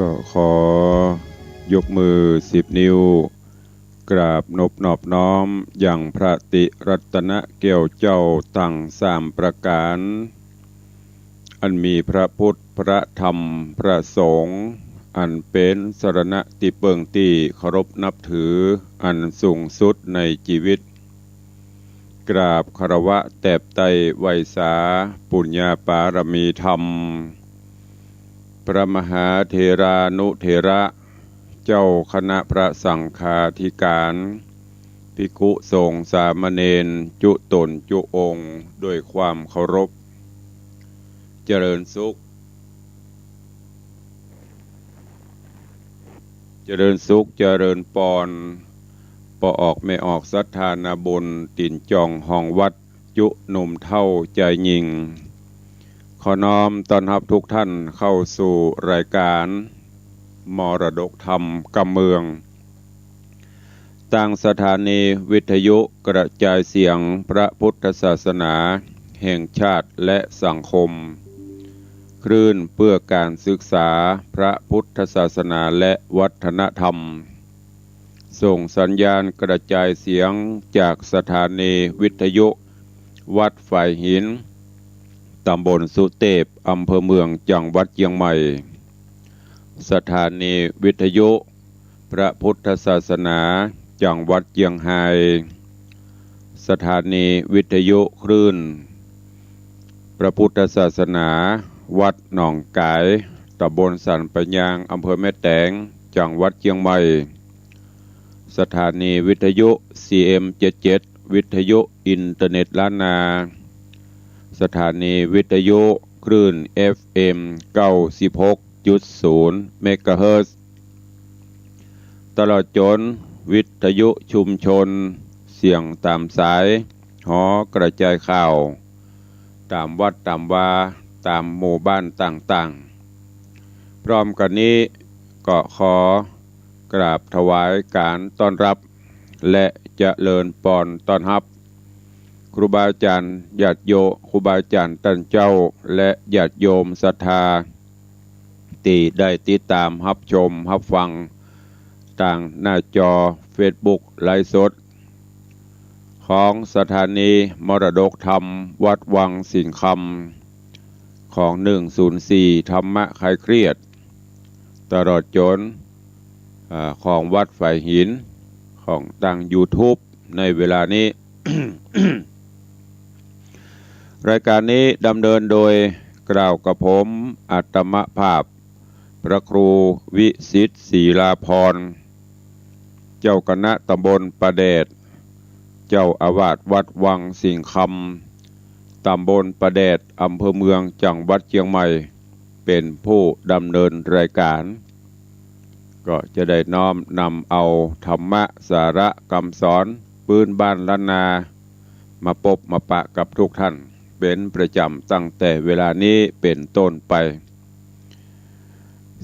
ก็ขอยกมือ10 นิ้วกราบนอบน้อมอย่างพระติรัตนเกี่ยวเจ้าตั้ง3 ประการอันมีพระพุทธพระธรรมพระสงฆ์อันเป็นสรณะที่เปิงที่เคารพนับถืออันสูงสุดในชีวิตกราบคารวะแตบไตไวยสาปุญญาปารมีธรรมพระมหาเถรานุเถระเจ้าคณะพระสังฆาธิการภิกขุสงฆ์สามเณรจุตนจุองค์ด้วยความเคารพเจริญสุขเจริญปอนปอออกไม่ออกศรัทธานาบุญตินจองห้องวัดจุหนุ่มเท่าใจยิงขอน้อมต้อนรับทุกท่านเข้าสู่รายการมรดกธรรมกำเมืองตั้งสถานีวิทยุกระจายเสียงพระพุทธศาสนาแห่งชาติและสังคมคลื่นเพื่อการศึกษาพระพุทธศาสนาและวัฒนธรรมส่งสัญญาณกระจายเสียงจากสถานีวิทยุวัดฝ่ายหินตำบลสุเทพอำเภอเมืองจังหวัดเชียงใหม่สถานีวิทยุพระพุทธศาสนาจังหวัดเชียงรายสถานีวิทยุคลื่นพระพุทธศาสนาวัดหนองกายตำบลสันปะยางอำเภอแม่แตงจังหวัดเชียงใหม่สถานีวิทยุ CM77 วิทยุอินเทอร์เน็ตล้านนาสถานีวิทยุคลื่น FM 96.0 เมกะเฮิรตซ์ตลอดจนวิทยุชุมชนเสียงตามสายหอกระจายข่าวตามวัดตามวาตามหมู่บ้านต่างๆพร้อมกันนี้ก็ขอกราบถวายการต้อนรับและเจริญปอนต้อนรับครูบาอาจารย์ญาติโยครูบาอาจารย์ท่านเจ้าและญาติโยมศรัทธาที่ได้ติดตามรับชมรับฟังทางหน้าจอ Facebook ไลฟ์สดของสถานีมรดกธรรมวัดวังสิงห์คำของ104ธรรมะคลายเครียดตลอดจนของวัดฝ่ายหินของทาง YouTube ในเวลานี้ รายการนี้ดำเนินโดยกล่าวกับผมอัตมภาพพระครูวิสิทธิ์ศรีลาภรณ์เจ้าคณะตำบลประเดชเจ้าอาวาสวัดวังสิงห์คำตำบลประเดชอำเภอเมืองจังหวัดเชียงใหม่เป็นผู้ดำเนินรายการก็จะได้น้อมนำเอาธรรมะสาระคำสอนปืนบ้านล้านนามาพบมาปะกับทุกท่านเป็นประจำตั้งแต่เวลานี้เป็นต้นไป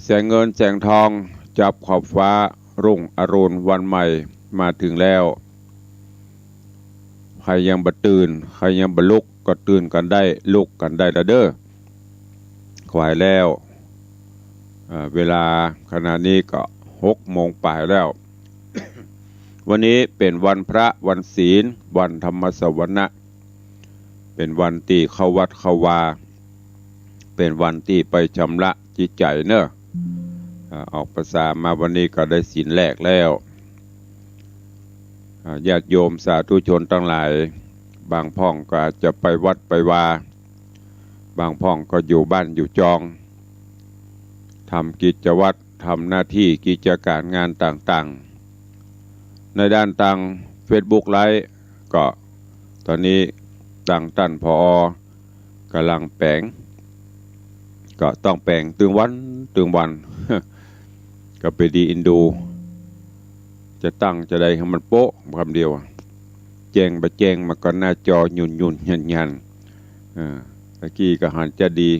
แสงเงินแสงทองจับขอบฟ้ารุ่งอรุณวันใหม่มาถึงแล้วใครยังบ่ตื่นใครยังบ่ลุกก็ตื่นกันได้ลุกกันได้ละเด้อขวายแล้วเวลาขณะนี้ก็6 โมงป่ายแล้ว วันนี้เป็นวันพระวันศีลวันธรรมสวนะเป็นวันที่เข้าวัดเข้าวาเป็นวันที่ไปชำระจิตใจเนอะออกภาษามาวันนี้ก็ได้ศีลแรกแล้วญาติโยมสาธุชนทั้งหลายบางพ่องก็อาจจะไปวัดไปวาบางพ่องก็อยู่บ้านอยู่จองทำกิจวัตรทำหน้าที่กิจการงานต่างๆในด้านต่าง Facebook ไลฟ์ก็ตอนนี้ต่างท่านผอกำลังแปลงก็ต้องแปลงตึงวัน ก็ไปดีอินดูจะตั้งจะได้ให้มันโป๊ะคำเดียวแจ้งไปแจ้งมาก็หน้าจอหยุ่นยันตะกี้ก็หันจะดี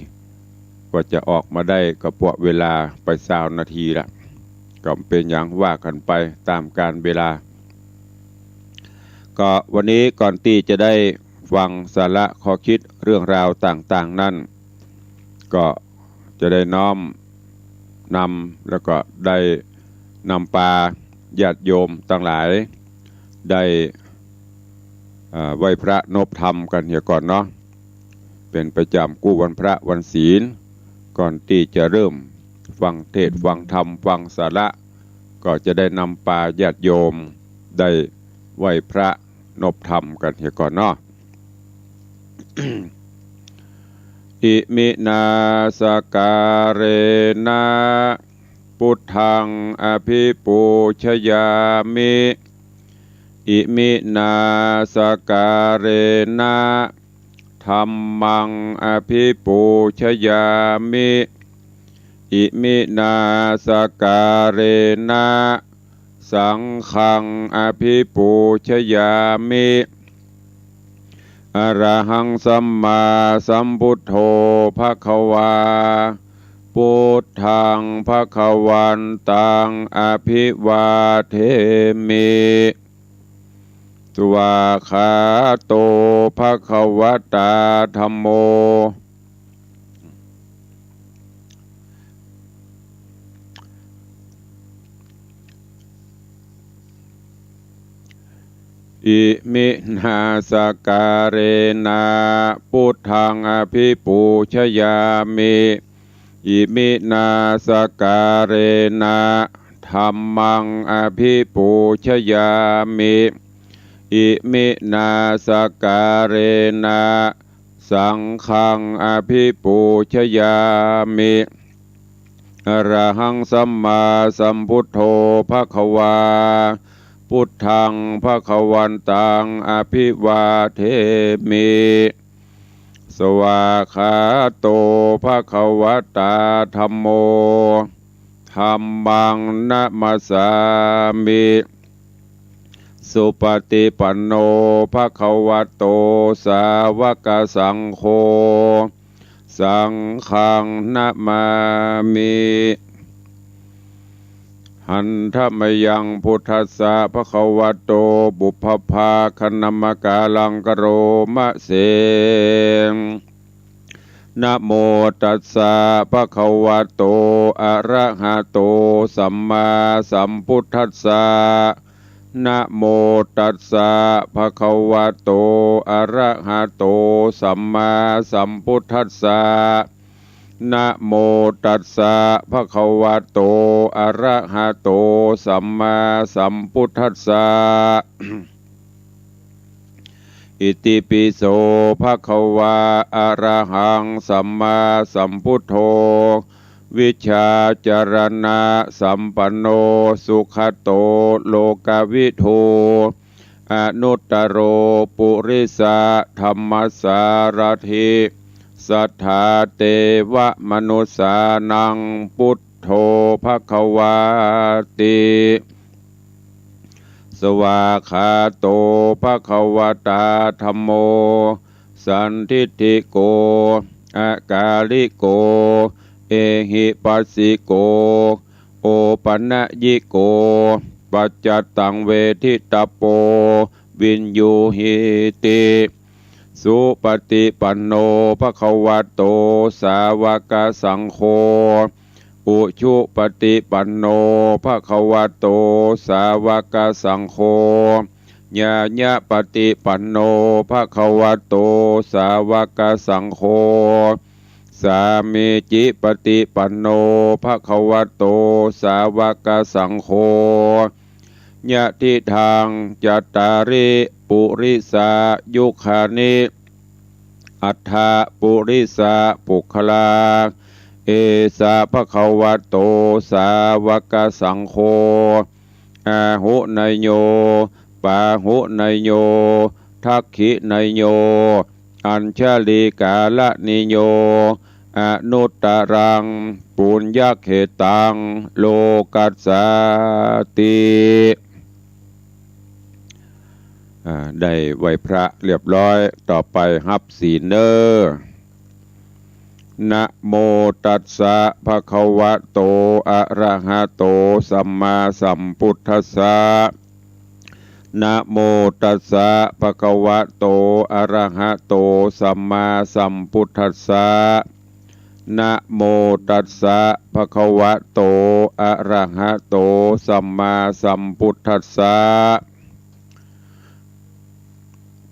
กว่าจะออกมาได้ก็พวกเวลาไป20 นาทีละก็เป็นอย่างว่ากันไปตามการเวลาก็วันนี้ก่อนที่จะได้ฟังสาระข้อคิดเรื่องราวต่างๆนั่นก็จะได้น้อม นำแล้วก็ได้นำปาญาติโยมต่างหลายได้ไหว้พระนบธรรมกันเหี่ยก่อนเนาะเป็นประจำกู้วันพระวันศีลก่อนที่จะเริ่มฟังเทศฟังธรรมฟังสาระก็จะได้นำปาญาติโยมได้ไหว้พระนบธรรมกันเหี่ยก่อนเนาะ อิมินาสการเรนะพุทธังอภิปูชยามิอิมินาสการเรนะธัมมังอภิปูชยามิอิมินาสการเรนะสังฆังอภิปูชยามิอรหังสัมมาสัมพุทโธภควาพุทธังภควันตังอภิวาเทมิสวาคาโตภควตาธัมโมอิมินาสการเรนะพุทธังอภิปูชยามิอิมินาสการเรนะธัมมังอภิปูชยามิอิมินาสการเรนะสังฆังอภิปูชยามิอรหังสัมมาสัมพุทโธภควาพุทธังภควันตังอภิวาเทมิสวาคาโตภควตาธัมโมธัมมังนะมัสสามิสุปฏิปันโนภควโตสาวกสังโฆสังฆังนะมามิหันธมยังพุทธัสสะภควโตบุพภาคณมกาลังกโรมะเสนะโมตัสสะภควโตอะระหะโตสัมมาสัมพุทธัสสะนะโมตัสสะภควโตอะระหะโตสัมมาสัมพุทธัสสะนะโมตัสสะภควโตอะระหะโตสัมมาสัมพุทธัสสะ อิติปิโสภควาอะระหังสัมมาสัมพุทโธวิชชาจารณะสัมปันโนสุขโตโลกวิทูอนุตตโรปุริสะธรรมสารถิสัทธาเตวะมนุสานังพุทโธภควาติสวาคาโตภควตาธัมโมสันทิฏฐิโกอากาลิโกเอหิปัสสิโกโอปัญญิโกปัจจตังเวทิตาโปวินยูหิติสุปฏิปันโนภควโตสาวกสังโฆอุชุปฏิปันโนภควโตสาวกสังโฆญาญะปฏิปันโนภควโตสาวกสังโฆสามีจิปฏิปันโนภควโตสาวกสังโฆญาติทางจัตตาริปุริสายุคานิอัฏฐปุริสาปุคลาเอสาภควโตสาวกสังโฆอาหุนยโยปาหุนยโยทักขินยโยอัญชลีกาลนิโยอนุตตรังปุญญเขตังโลกัสสติได้ไหวพระเรียบร้อยต่อไปฮับศีลเนอนะโมตัสสะภะคะวะโตอะระหะโตสัมมาสัมพุทธัสสะนะโมตัสสะภะคะวะโตอะระหะโตสัมมาสัมพุทธัสสะ นะโมตัสสะภะคะวะโตอะระหะโตสัมมาสัมพุทธัสสะ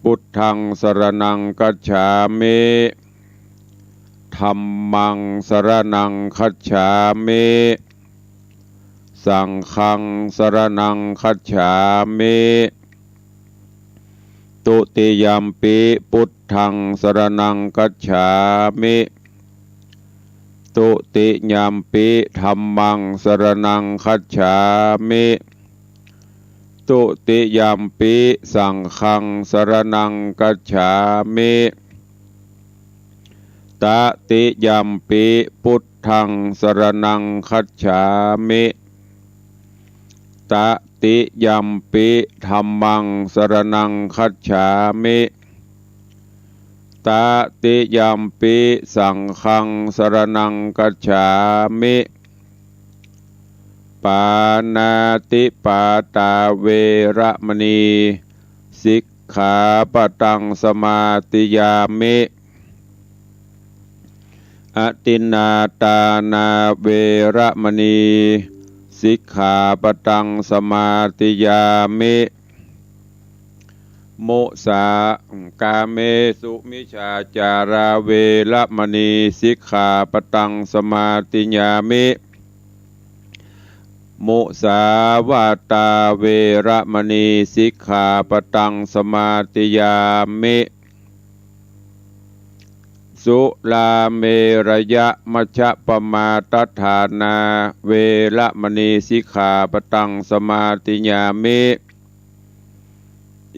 พุทธังสรณังคัจฉามิธัมมังสรณังคัจฉามิสังฆังสรณังคัจฉามิตุติยัมปิพุทธังสรณังคัจฉามิตุติยัมปิธัมมังสรณังคัจฉามิตุติยัมปิสังฆังสรณังคัจฉามิตติยัมปิพุทธังสรณังคัจฉามิตติยัมปิธัมมังสรณังคัจฉามิตติยัมปิสังฆังสรณังคัจฉามิปานาติปาตาเวระมณีสิกขาปะทังสมาติยามิอตินนาตานาเวระมณีสิกขาปะทังสมาติยามิมุสากาเมสุมิชาจาราเวระมณีสิกขาปะทังสมาติยามิมุสาวาตาเวระมณีสิกขาปะทังสมาติยามิสุลาเมระยะมัชฌะปมาทัฏฐานาเวระมณีสิกขาปะทังสมาติยามิ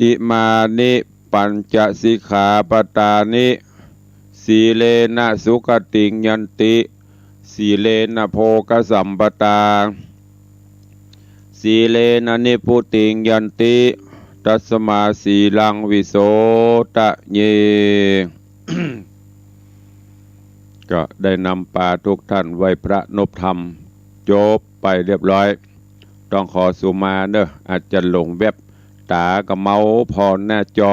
อิมานิปัญจสิกขาปทานิสีเลนะสุขติงยันติสีเลนะโภคสัมปตาสีเลนะนิพุติงยันติตัสมาสีลังวิโสตะเย ก็ได้นำปาทุกท่านไว้พระนพธรรมจบไปเรียบร้อยต้องขอสุมาเนอะอาจจะหลงเว็บตาก็เมาพอหน้าจอ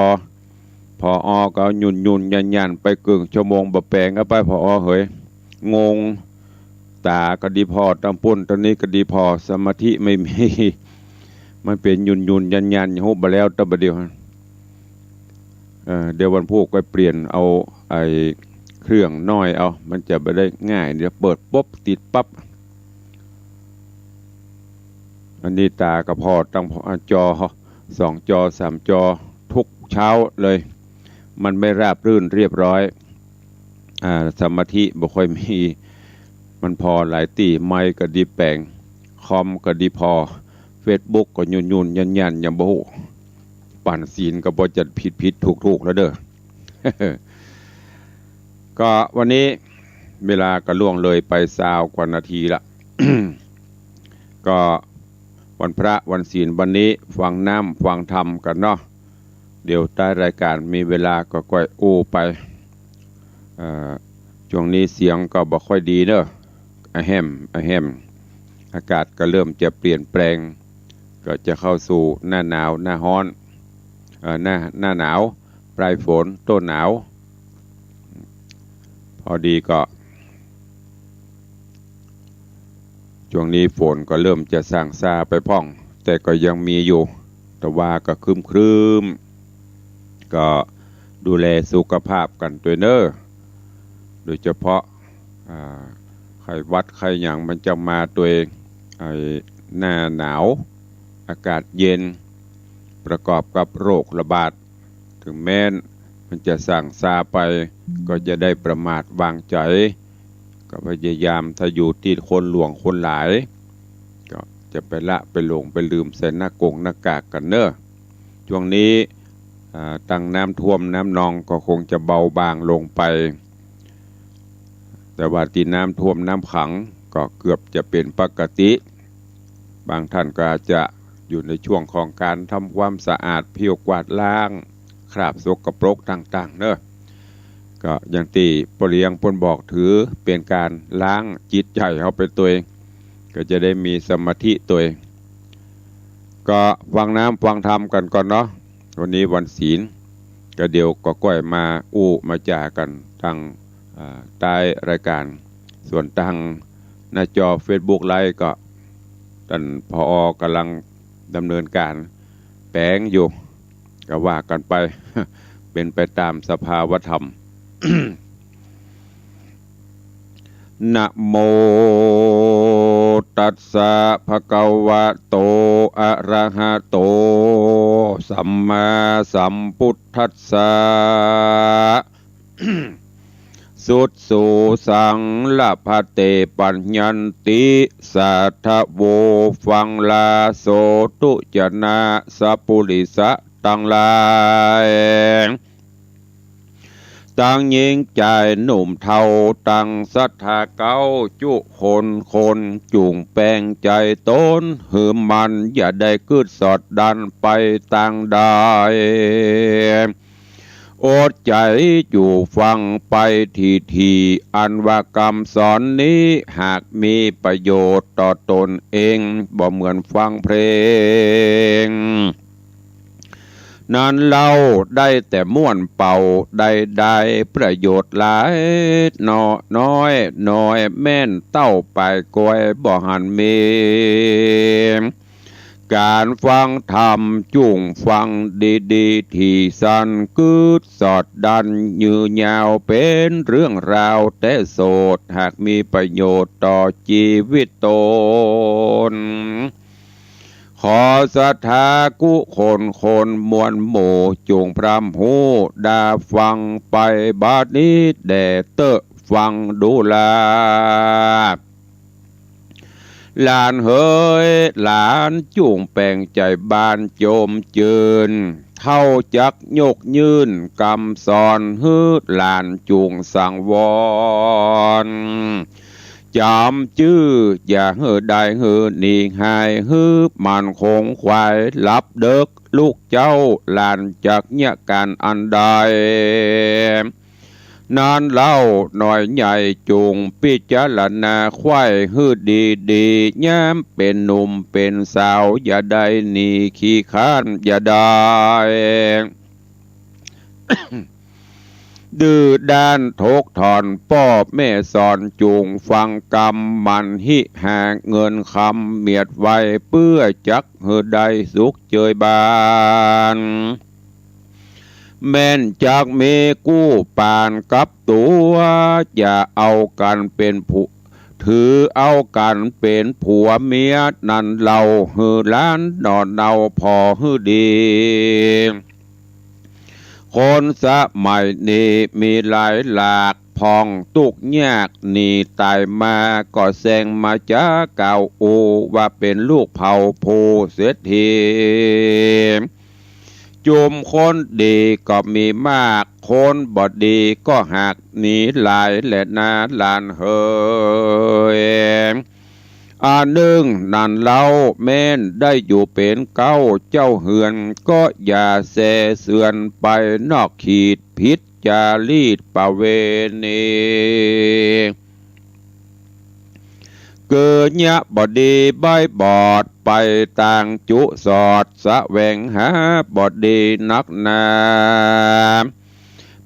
พออก็ยุ่นยันไปกึ่งชั่วโมงบะแปลงก็ไปพอเฮ้ยงงตาก็ดีพอตำปุ่นตอนนี้ก็ดีพอสมาธิไม่มีมันเป็นยุ่นยันหุบไปแล้วตะบะเดียวเดี๋ยววันพุธก็เปลี่ยนเอาไอ้เครื่องน้อยเอามันจะไปได้ง่ายเดี๋ยวเปิดปุ๊บติดปั๊บอันนี้ตากระพอตั้งจอ2 จอ 3 จอทุกเช้าเลยมันไม่ราบรื่นเรียบร้อยสมาธิบ่ค่อยมีมันพอหลายตีไมค์ก็ดีแปลงคอมก็ดีพอเฟซบุ๊กก็ยุ่นยันยังบ่ฮู้ปั่นศีลก็บ่จัดผิดถูกแล้วเด้อ ก็วันนี้เวลาก็ล่วงเลยไป20 กว่านาทีละ ก็วันพระวันศีลวันนี้ฟังน้ำฟังธรรมกันเนาะเดี๋ยวใต้รายการมีเวลาก็ค่อยอู้ไปช่วงนี้เสียงก็บ่ค่อยดีเนอะอะแฮมอากาศก็เริ่มจะเปลี่ยนแปลงก็จะเข้าสู่หน้าหนาวหน้าร้อนหน้าหนาวปลายฝนต้นหนาวพอดีก็ช่วงนี้ฝนก็เริ่มจะสางซาไปพ่องแต่ก็ยังมีอยู่แต่ว่าก็ครึมก็ดูแลสุขภาพกันด้วยเนอะโดยเฉพาะไข้หวัดไข้หยังมันจะมาตัวหน้าหนาวอากาศเย็นประกอบกับโรคระบาดถึงแม้นมันจะสั่งซาไปก็จะได้ประมาทวางใจก็พยายามถ้าอยู่ที่คนหลวงคนหลายก็จะไปละไปหลงไปลืมใส่หน้ากากกันเนอะช่วงนี้ตั้งน้ำท่วมน้ำนองก็คงจะเบาบางลงไปแต่ว่าที่น้ำท่วมน้ำขังก็เกือบจะเป็นปกติบางท่านก็อาจจะอยู่ในช่วงของการทำความสะอาดเพี้ยวกวาดล้างคราบสกปรกต่างๆเนอะก็อย่างที่ปริยังพนบอกถือเป็นการล้างจิตใจเขาไปตัวเองก็จะได้มีสมาธิตัวเองก็ฟังน้ำฟังธรรมกันก่อนเนาะวันนี้วันศีลก็เดี๋ยวก็ก้อยมามาจ่ากันทางใต้รายการ ส่วนทางหน้าจอ Facebook ไลฟ์ก็ท่านผอกำลังดำเนินการแปลงอยู่ก็ว่ากันไป เป็นไปตามสภาวธรรม นะโมตัสสะภะคะวะโตอะระหะโตสัมมาสัมพุทธัสสะ สุดสูสังละพะเตปัญญันติสัทธโวฟังลาโสตุจนะสัพพุริสะตังลายตังยิงใจหนุ่มเทาตังสัทธาเก้าจุคนจุงแปลงใจต้นหืมมันอย่าได้คืดสอดดันไปต่างได้อดใจอยู่ฟังไปทีอันว่ากรรมสอนนี้หากมีประโยชน์ต่อตนเองบ่เหมือนฟังเพลงนั้นเราได้แต่ม่วนเป่าได้ประโยชน์หลายน้อยแม่นเต้าไปกวยบ่หันมีการฟังธรรมจุ่งฟังดีที่สั้นกึดสอดดันยือยาวเป็นเรื่องราวแต่โสดหากมีประโยชน์ต่อชีวิตตนขอศรัทธากุคนมวลหมู่จุงพรำหูดาฟังไปบาดนี้แด่เตอะฟังดูแลหลานเฮยหลานจุงแปลงใจบานโจมเจินเข้าจักยกยืนกำสอนฮืดหลานจุงสังวรจำชื่ออย่าเฮือได้เฮือนีหายฮือมันคงควายลับเด็กลูกเจ้าหลานจากเนี่ยการอันใดนานเล่าหน่อยใหญ่จุงพิจารณาควายฮืดดีย้ำเป็นหนุ่มเป็นสาวอย่าได้หนีขี้ข้านอย่าได้ ดื้อด้านทกถอนป้อแม่สอนจูงฟังกรรมมันหิหาเงินคำเมียดไว้เพื่อจักเฮือได้สุขเจยบานแม่นจากเมกู้ปานกับตัวอย่าเอากันเป็นผู้ถือเอากันเป็นผัวเมียนั่นเราฮือล้านนอนเนาพอฮือดีคนสมัยนี้มีหลายหลากพองตุกยากหนีตายมาก็แซงมาจากเก่าอูว่าเป็นลูกเผ่าผู้เสียทีจุมคนดีก็มีมากคนบอดีก็หักหนีหลายและนาลานเฮยอันหนึ่งนั่นเล่าแม่นได้อยู่เป็นเก้าเจ้าเหือนก็อย่าแสเสือนไปนอกขีดพิษจารีตประเวณีเกิดยะบดีใบบอดไปต่างจุสอดสะแวงหาบดีนักนา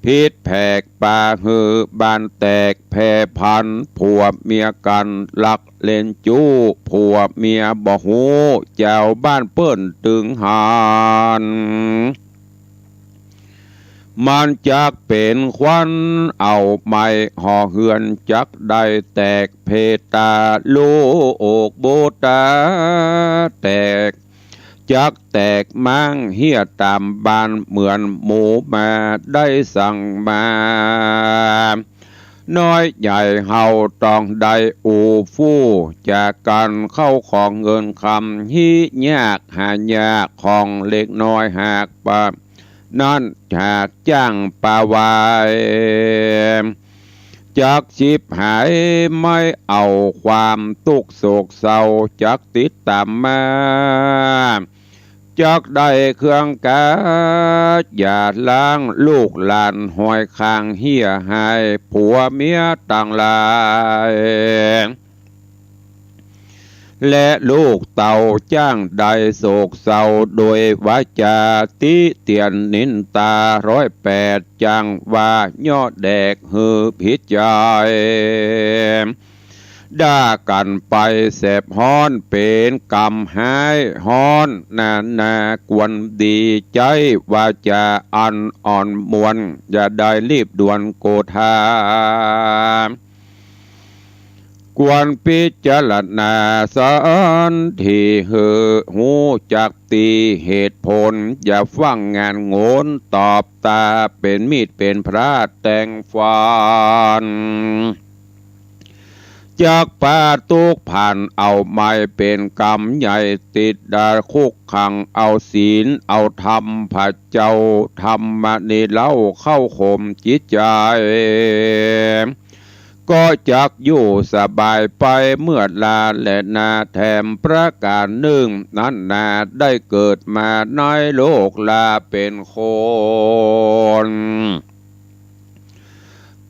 พิษแผกป่าหือบานแตกแพ่พันผัวเมียกันหลักเล่นจู้ผัวเมียบ่หูเจ้าบ้านเปิ้นตึงหานมันจักเป็นควันเอาไม้ห่อเหือนจักได้แตกเพตาโลกโบตาแตกจักแตกมั่งเฮียตามบ้านเหมือนหมูมาได้สั่งมาน้อยใหญ่เฮาต้องได้อูฟู่จากการเข้าของเงินคำฮิยากหายากของเล็กน้อยหากปะนั่นจากจ้างปาวายจักชิบหายไม่เอาความทุกโศกเศร้าจักติดตามมาจักได้เครื่องกาอย่าล้างลูกหลานห้อยคางเฮียหายผัวเมียต่างหลายและลูกเต่าจ้างได้โศกเศร้าโดยวาจาติเตียนนินตา108จังว่ายอดแดกหือผิดใจ ด่ากันไปแสบฮ้อนเป็นกรรมหายฮ้อนนากวนดีใจว่าจะอันอ่อนมวนอย่าได้รีบด่วนโกธากวนพิจารณาสอนที่หูจักตีเหตุผลอย่าฟังงานโงนตอบตาเป็นมีดเป็นพระแต่งฟันจากป่าตุกผ่านเอาไม้เป็นกรรมใหญ่ติดดาคุกขังเอาศีลเอาธรรมพระเจ้าธรรมนี่เล่าเข้าข่มจิตใจก็จักอยู่สบายไปเมื่อลาและนาแถมประการหนึ่งนั้นนาได้เกิดมาในโลกลาเป็นคน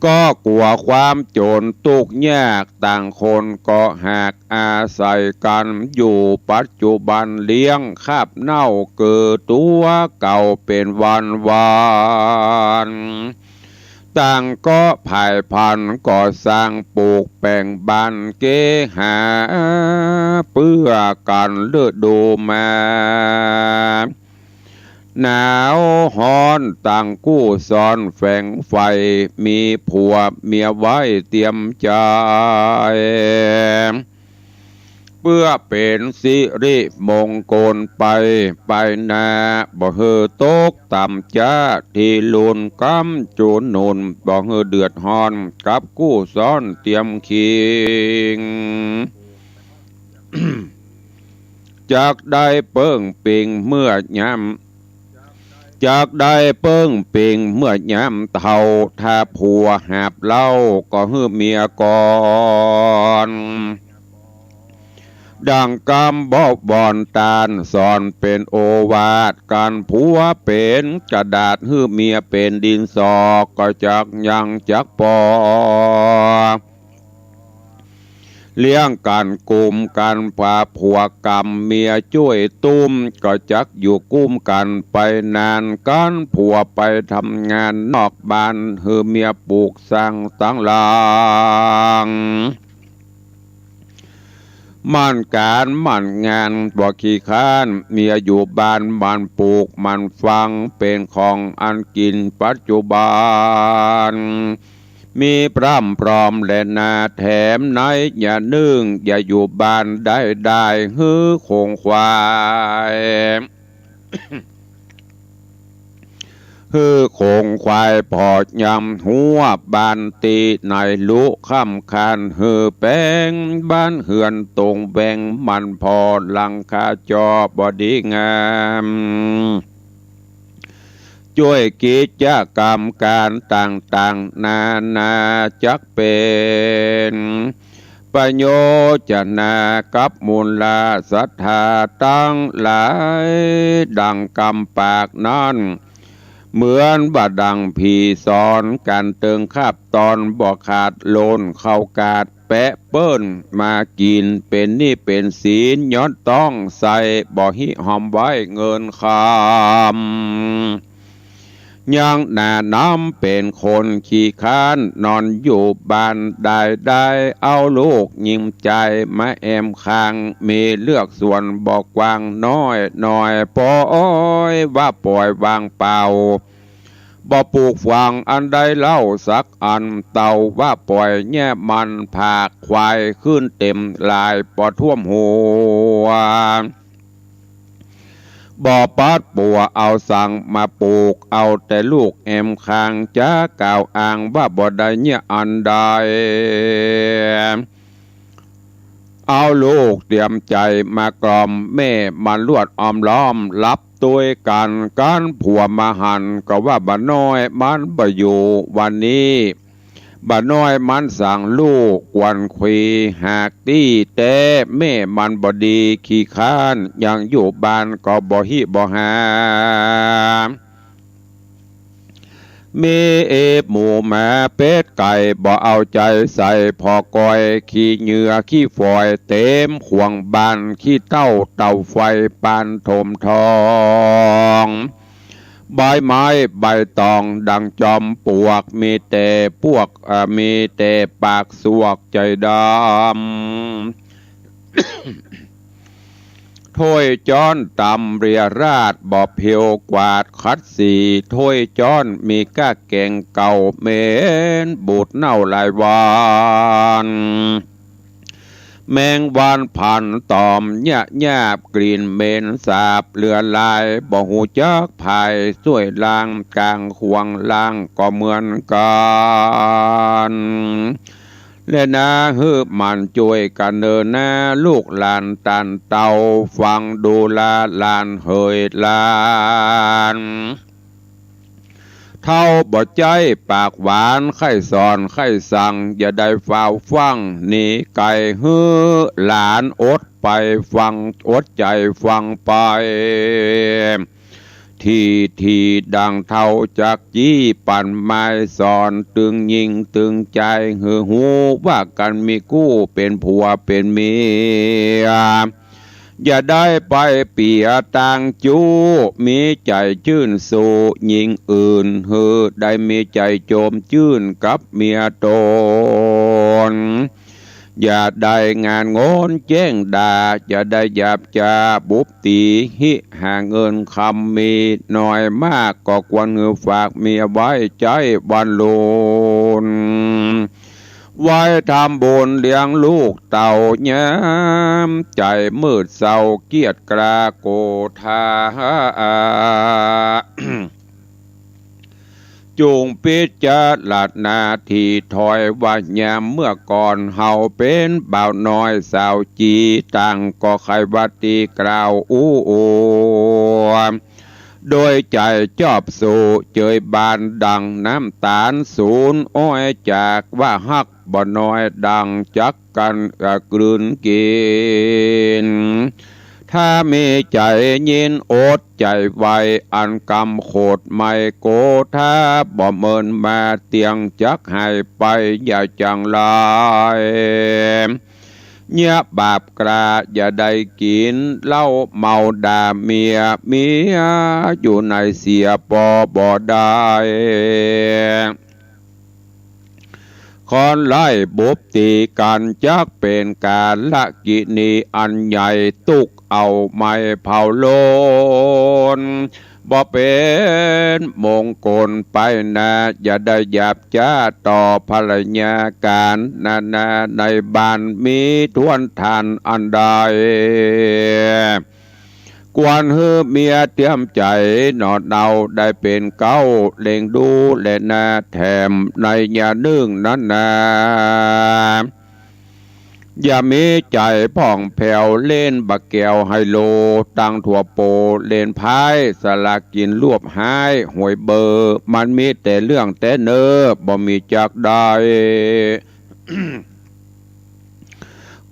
ก็กลัวความโจรตุกยากต่างคนก็หากอาศัยกันอยู่ปัจจุบันเลี้ยงคาบเน่าเกิดตัวเก่าเป็นวันต่างก็ภายพันก่อสร้างปลูกแปลงบ้านเกหาเพื่อกันเลือดดูมาหนาวฮ้อนต่างกู้ซ้อนแฝงไฟมีผัวเมียไว้เตรียมใจเพื่อเป็นสิริมงคลไปนาบ่เฮอตกต่ำจ้าที่ลุนกำจูนนุนบ่เฮอเดือดฮ้อนกับกู้ซ้อนเตรียมคิง จากได้เปิ้งปิงเมื่อยามจากได้เปิ้งปิงเมื่อยามเท่าถ้าผัวหาบเล่าก็ฮือเมียก่อนดังกำบอกบอนตาลสอนเป็นโอวาทการผัวเป็นกระดาษฮือเมียเป็นดินสอก็จักยังจักปอเลี้ยงกันกลุ่มกันพาผัวกรรมเมียช่วยตุ้มก็จักอยู่กุ้มกันไปนานกันผัวไปทำงานนอกบ้านเฮือเมียปลูกสร้างตั้งหลังมันการมันงานบ่ขี้ค้านเมียอยู่บ้านมันปลูกมันฟังเป็นของอันกินปัจจุบันมีพร่ำพร้อมและนาแถมไหนอย่านึ่งอย่าอยู่บ้านได้ฮือคงควายฮือคงควายพอดยำหัวบ้านตีในลุค่ำคานฮือแป้งบ้านเหือนตรงแบงมันพอหลังคาจอบอดีงามช่วยกิจกรรมการต่างๆนาจักเป็นประโยชนากับมูลลาศรัทธาตั้งหลายดังกำปากนั้นเหมือนบาดังผีสอนการเติงคาบตอนบ่ขาดโลนเข้ากาดแปะเปิ้นมากินเป็นนี่เป็นศีลย้อนต้องใส่บ่หิหอมไว้เงินคำยังหน้าน้ำเป็นคนขี้ค้านนอนอยู่บ้านได้เอาลูกยิ้มใจมาแอมคางมีเลือกส่วนบอกกว้างน้อยปล่อยว่าปล่อยวางเปล่าบ่ปลูกฝังอันใดเล่าสักอันเต่าว่าปล่อยแง่มันผากควายขึ้นเต็มลายปอท่วมหัวบ่อปัดปัวเอาสั่งมาปลูกเอาแต่ลูกแอมคางจ้ากล่าวอ้างว่าบ่ได้เนี่ยอันใดเอาลูกเตรียมใจมากล่อมแม่มันลวดออมล้อมรับตัวกันผัวมาหันก็ว่าบ่น้อยมันบ่อยู่วันนี้บ่น้อยมันสั่งลูกกวนคุยหากตี้แต่แม่มันบ่ดีขี้ค้านยังอยู่บ้านก็บ่ฮิบ่หามีหมูแม่เป็ดไก่บ่เอาใจใส่พอก้อยขี้เหงื่อขี้ฝอยเต็มขวงบ้านขี้เต้าไฟปานถมทอง ใบไม้ใบตองดังจอมปลวกมีแต่มีแต่ปากสวกใจดำถ้วยจ้อนตำเรียราดบ่อเพียวกวาดคัดสีถ้วยจ้อนมีก้าแกงเก่าเมนบูดเน่าลายวานแมงวันผ่านตอมหยาบกลิ่นเมนสาบเลือลายบ่หูจักภายสวยลางกลางห่วงล่างก็เหมือนกันและนาฮืบมันช่วยกันเดินหน้าลูกหลานตันเต่าฟังดูลาลานเฮยลานเท่าบ่ใจปากหวานไข่สอนไข่สั่งอย่าได้ฝ้าฟังหนีไก่ฮื้อหลานอดไปฟังอดใจฟังไปทีดังเท่าจากจี้ปั่นไม้สอนตึงยิงตึงใจหือหูว่ากันมีกู้เป็นผัวเป็นเมียอย่าได้ไปเปียต่างจูมีใจชื่นสู่หญิงอื่นหือได้มีใจโจมชื่นกับเมียตนอย่าได้งานงอนแจ้งด่าอย่าได้หยาบจาบุบตีหิหาเงินคำมีหน่อยมากก็ควรเงือฝากเมียไว้ใจวันโลนไว้ทำบุญเลี้ยงลูกเต่าย้ำใจมืดเศร้าเกียดกราโกธาจูงพิจารณาทีถอยว่ายามเมื่อก่อนเฮาเป็นบ่าวน้อยสาวจีตั้งก็ใครวัตีกล่าวโดยใจจอบสู่เจยบานดังน้ำตาลศูนย์อ้อยจากว่าฮักบ่น้อยดังจักกันกลืนกินถ้ามีใจยินอดใจไวอันกำโคดไม่โกถ้าบ่เมินมาเตียงจักให้ไปอย่าจังลายเงียบบาปกราอย่าได้กินเหล้าเมาด่าเมียอยู่ในเสียปอบ่ได้คอนไล่บุบตีกันจักเป็นการละกินีอันใหญ่ตุกเอาไม้เผาโลนบ่เป็นมงคลไปนะอย่าได้หยาบจ้าต่อภรรยาการนาในบ้านมีทวนทานอันใดกวนเฮือเมียเตรียมใจนอดเนาได้เป็นเก้าเล่งดูและนาแถมในยานึ่งนั้นนาอย่ามีใจพ่องแผ่วเล่นบักแก้วไฮโลตั้งถั่วโปเล่นพายสลากกินรวบหายหวยเบอร์มันมีแต่เรื่องแต่เนอบ่มีจักได้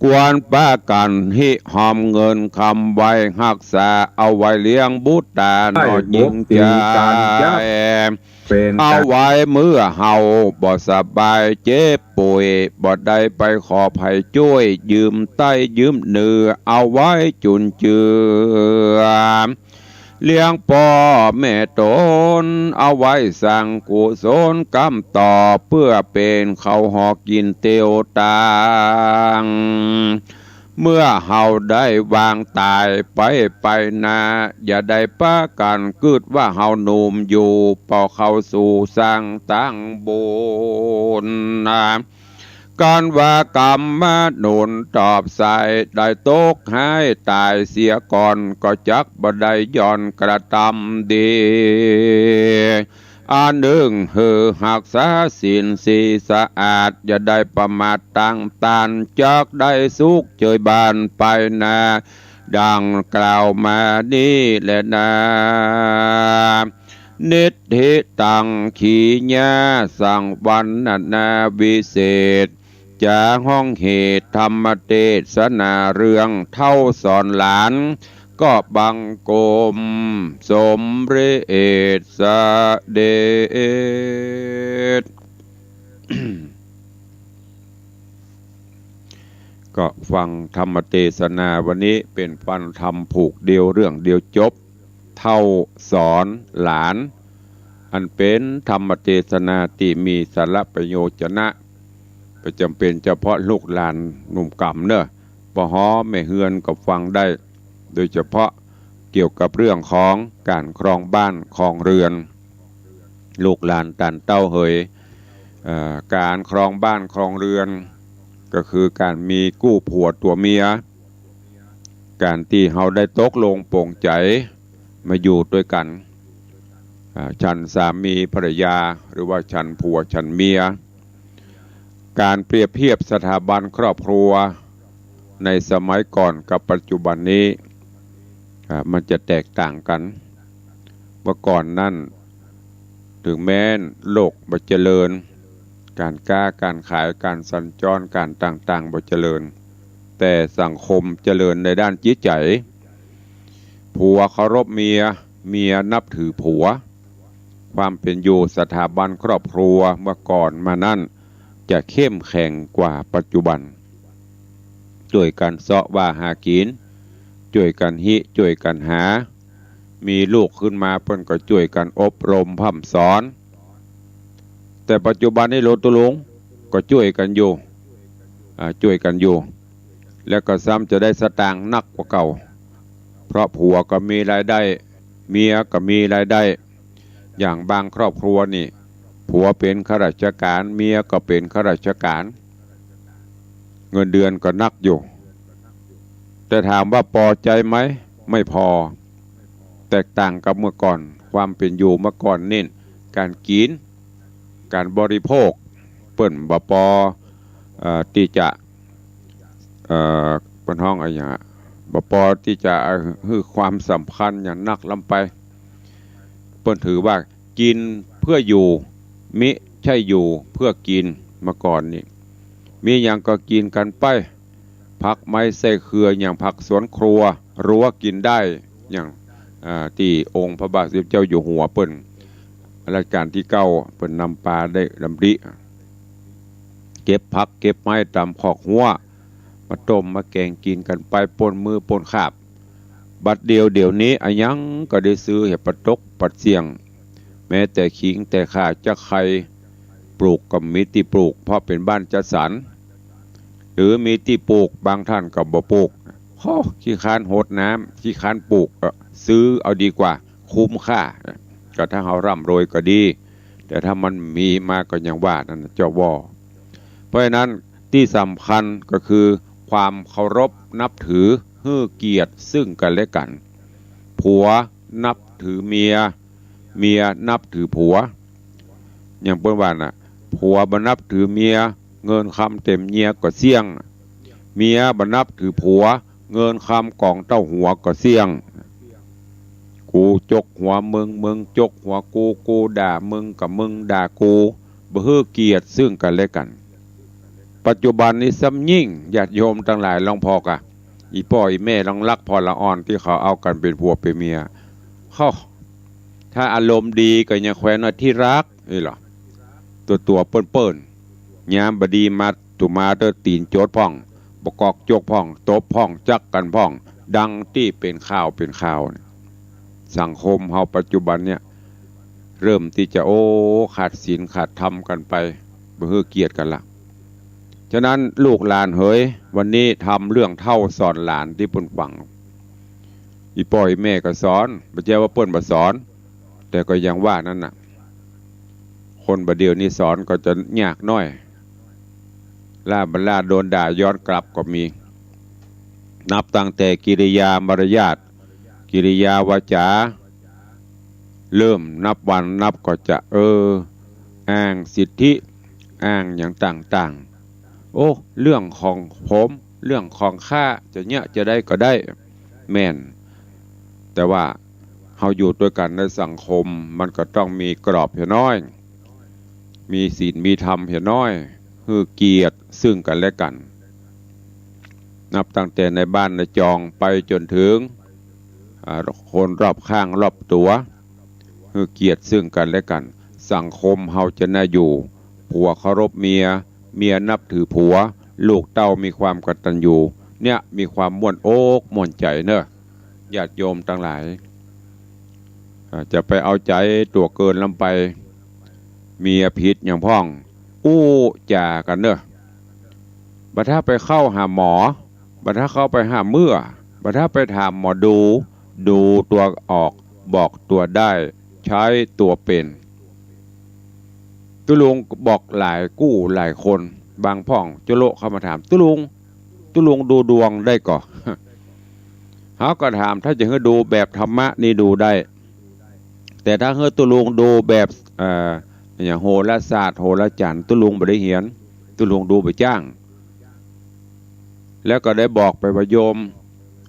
กวนป้ากันหิหอมเงินคำไว้หักษาเอาไว้เลี้ยงบุตรตาหนอยิงใจเอาไว้เมื่อเฮาบ่สบายเจ็บป่วยบ่ได้ไปขอภัยช่วยยืมใต้ยืมเนื้อเอาไว้จุนเจือเลี้ยงพ่อแม่ตนเอาไว้สั่งกุศลกรรมต่อเพื่อเป็นเขาหอกกินเตียวตางเมื่อเฮาได้วางตายไปนาอย่าได้ป้ากันกึดว่าเฮาหนุ่มอยู่พอเข้าสู่สร้างตั้งบุญนาการว่ากรรมมาหนุนตอบใส่ได้ตกให้ตายเสียก่อนก็จักบ่ได้ย้อนกระทำดีอันหนึ่งหักษาศีลสีสะอาดอย่าได้ประมาทตั้งตานจักได้สุขเจยบานไปนาดังกล่าวมานี้แหละนานิธิตังขีญาสังวันนาวิเศษจากห้องเหตุธรรมเทศนาเรื่องเท่าสอนหลานก็บังกรมสมเรศเดช ก็ฟังธรรมเทศนาวันนี้เป็นฟันธรรมผูกเดียวเรื่องเดียวจบ เท่าสอนหลานอันเป็นธรรมเทศนาที่มีสาระประโยชนะประจำเป็นเฉพาะลูกหลานหนุ่มกำเนอะปะฮ้อแม่เฮือนก็ฟังได้โดยเฉพาะเกี่ยวกับเรื่องของการครองบ้านครองเรือนลูกหลานตันเต้าเหยการครองบ้านครองเรือนก็คือการมีกู้ผัวตัวเมียการที่เราได้ตกลงปลงใจมาอยู่ด้วยกันฉันสามีภรรยาหรือว่าฉันผัวฉันเมียการเปรียบเทียบสถาบันครอบครัวในสมัยก่อนกับปัจจุบันนี้มันจะแตกต่างกันเมื่อก่อนนั่นถึงแม้นโลกบ่เจริญการค้าการขายการสัญจรการต่างๆบ่เจริญแต่สังคมเจริญในด้านจิตใจผัวเคารพเมียเมียนับถือผัวความเป็นอยู่สถาบันครอบครัวเมื่อก่อนมานั่นจะเข้มแข็งกว่าปัจจุบันช่วยกันเสาะว่าหากินช่วยกันหิช่วยกันหามีลูกขึ้นมาเพิ่นก็ช่วยกันอบรมพร่ำสอนแต่ปัจจุบันนี้โลตุลุงก็ช่วยกันอยู่ช่วยกันอยู่แล้วก็ซ้ำจะได้สตางค์นักกว่าเก่าเพราะผัวก็มีรายได้เมียก็มีรายได้อย่างบางครอบครัวนี่ผัวเป็นข้าราชการเมียก็เป็นข้าราชการเงินเดือนก็นักอยู่แต่ถามว่าพอใจไหมไม่พอแตกต่างกับเมื่อก่อนความเป็นอยู่เมื่อก่อนนี่การกินการบริโภคเปิ่นบ่พอที่จะเป็นห้องอะไรอย่างบ่พอที่จะให้ความสำคัญอย่างนักลำไปเปิ่นถือว่ากินเพื่ออยู่มิใช่อยู่เพื่อกินเมื่อก่อนนี่มีอย่างก็กินกันไปผักไม้ใส่เครืออย่างผักสวนครัวรั้วกินได้อย่างที่องค์พระบาทสมเด็จเจ้าอยู่หัวเปิ้นรัชกาลที่9เปิ้นนำปลาได้ดำริเก็บผักเก็บไม้ตามขอกหัวมาต้มมาแกงกินกันไปปนมือปนขาบบัดเดี๋ยวนี้อายังก็ได้ซื้อเห็ดปะตกปัดเสียงแม้แต่ขิงแต่ข่าจะใครปลูกก็มีที่ปลูกเพราะเป็นบ้านจัดสรรหรือมีที่ปลูกบางท่านก็บ่ปลูกขี้ค้านโหดน้ำขี้ค้านปลูกซื้อเอาดีกว่าคุ้มค่าก็ถ้าเราร่ำรวยก็ดีแต่ถ้ามันมีมาก็ยังว่านั่นเจ้าว่อเพราะฉะนั้นที่สำคัญก็คือความเคารพนับถือให้เกียรติซึ่งกันและกันผัวนับถือเมียเมียนับถือผัวอย่างเปิ้นว่าน่ะผัวบ่นับถือเมียเงินคำเต็มเมียก็เสี่ยงเมียบ่นับถือผัวเงินคำกองเต้าหัวก็เสี่ยงกูจกหัวมึงจกหัวกูด่ามึงกับมึงด่ากูบ่ให้เกียรติซึ่งกันและกันปัจจุบันนี้ซ้ำยิ่งญาติโยมทั้งหลายลองพอกะอีพ่ออีแม่ลองรักพอละอ่อนที่เขาเอากันเป็นผัวเป็นเมียถ้าอารมณ์ดีก็ยังแขวนว่าที่รักนี่หรอตัวเปิ้นยามบดีมาตุมาเตอตีนโจดพ่องบกอกโจกพ่องตบพ่องจักกันพ่องดังที่เป็นข่าวสังคมเฮาปัจจุบันเนี่ยเริ่มที่จะขาดศีลขาดธรรมกันไปบ่ให้เกียรติกันละฉะนั้นลูกหลานเฮ้ยวันนี้ทำเรื่องเท่าสอนหลานที่เปิ้นฟังอีพ่ออีแม่ก็สอนบ่ใช่ว่าเปิ้นบ่สอนแต่ก็ยังว่านั่นน่ะคนบ่เดียวนี้สอนก็จะยากน้อยล่าโดนด่าย้อนกลับก็มีนับตั้งแต่กิริยามารยาทกิริยาวาจาเริ่มนับวันนับก็จะอ้างสิทธิอ้างอย่างต่างๆเรื่องของผมเรื่องของข้าจะเนี่ยจะได้ก็ได้แม่นแต่ว่าเฮาอยู่ด้วยกันในสังคมมันก็ต้องมีกรอบเพียงน้อยมีศีลมีธรรมเพียงน้อยคือเกียรติซึ่งกันและกันนับตั้งแต่ในบ้านในจองไปจนถึงคนรอบข้างรอบตัวคือเกียรติซึ่งกันและกันสังคมเฮาจะน่าอยู่ผัวเคารพเมียเมียนับถือผัวลูกเต้ามีความกตัญญูเนี่ยมีความม่วนอกม่วนใจเนอะญาติโยมทั้งหลาย จะไปเอาใจตัวเกินลำไปมีอภิษอย่างพ่องอู้จ่ากันเนอะบัดถ้าไปเข้าหาหมอบัดถ้าเข้าไปหาเมื่อบัดถ้าไปถามหมอดูตัวออกบอกตัวได้ใช้ตัวเป็นตุลุงบอกหลายกู้หลายคนบางพ่องจุโลเข้ามาถามตุลุงดูดวงได้ก่อเขาก็ถามถ้าจะให้ดูแบบธรรมะนี่ดูได้แต่ถ้าให้ตุลุงดูแบบอย่างโหราศาสตร์โหราจารย์ตุลุงบ่ได้เหียนตุลุงดูไปจ้างแล้วก็ได้บอกไปว่าโยม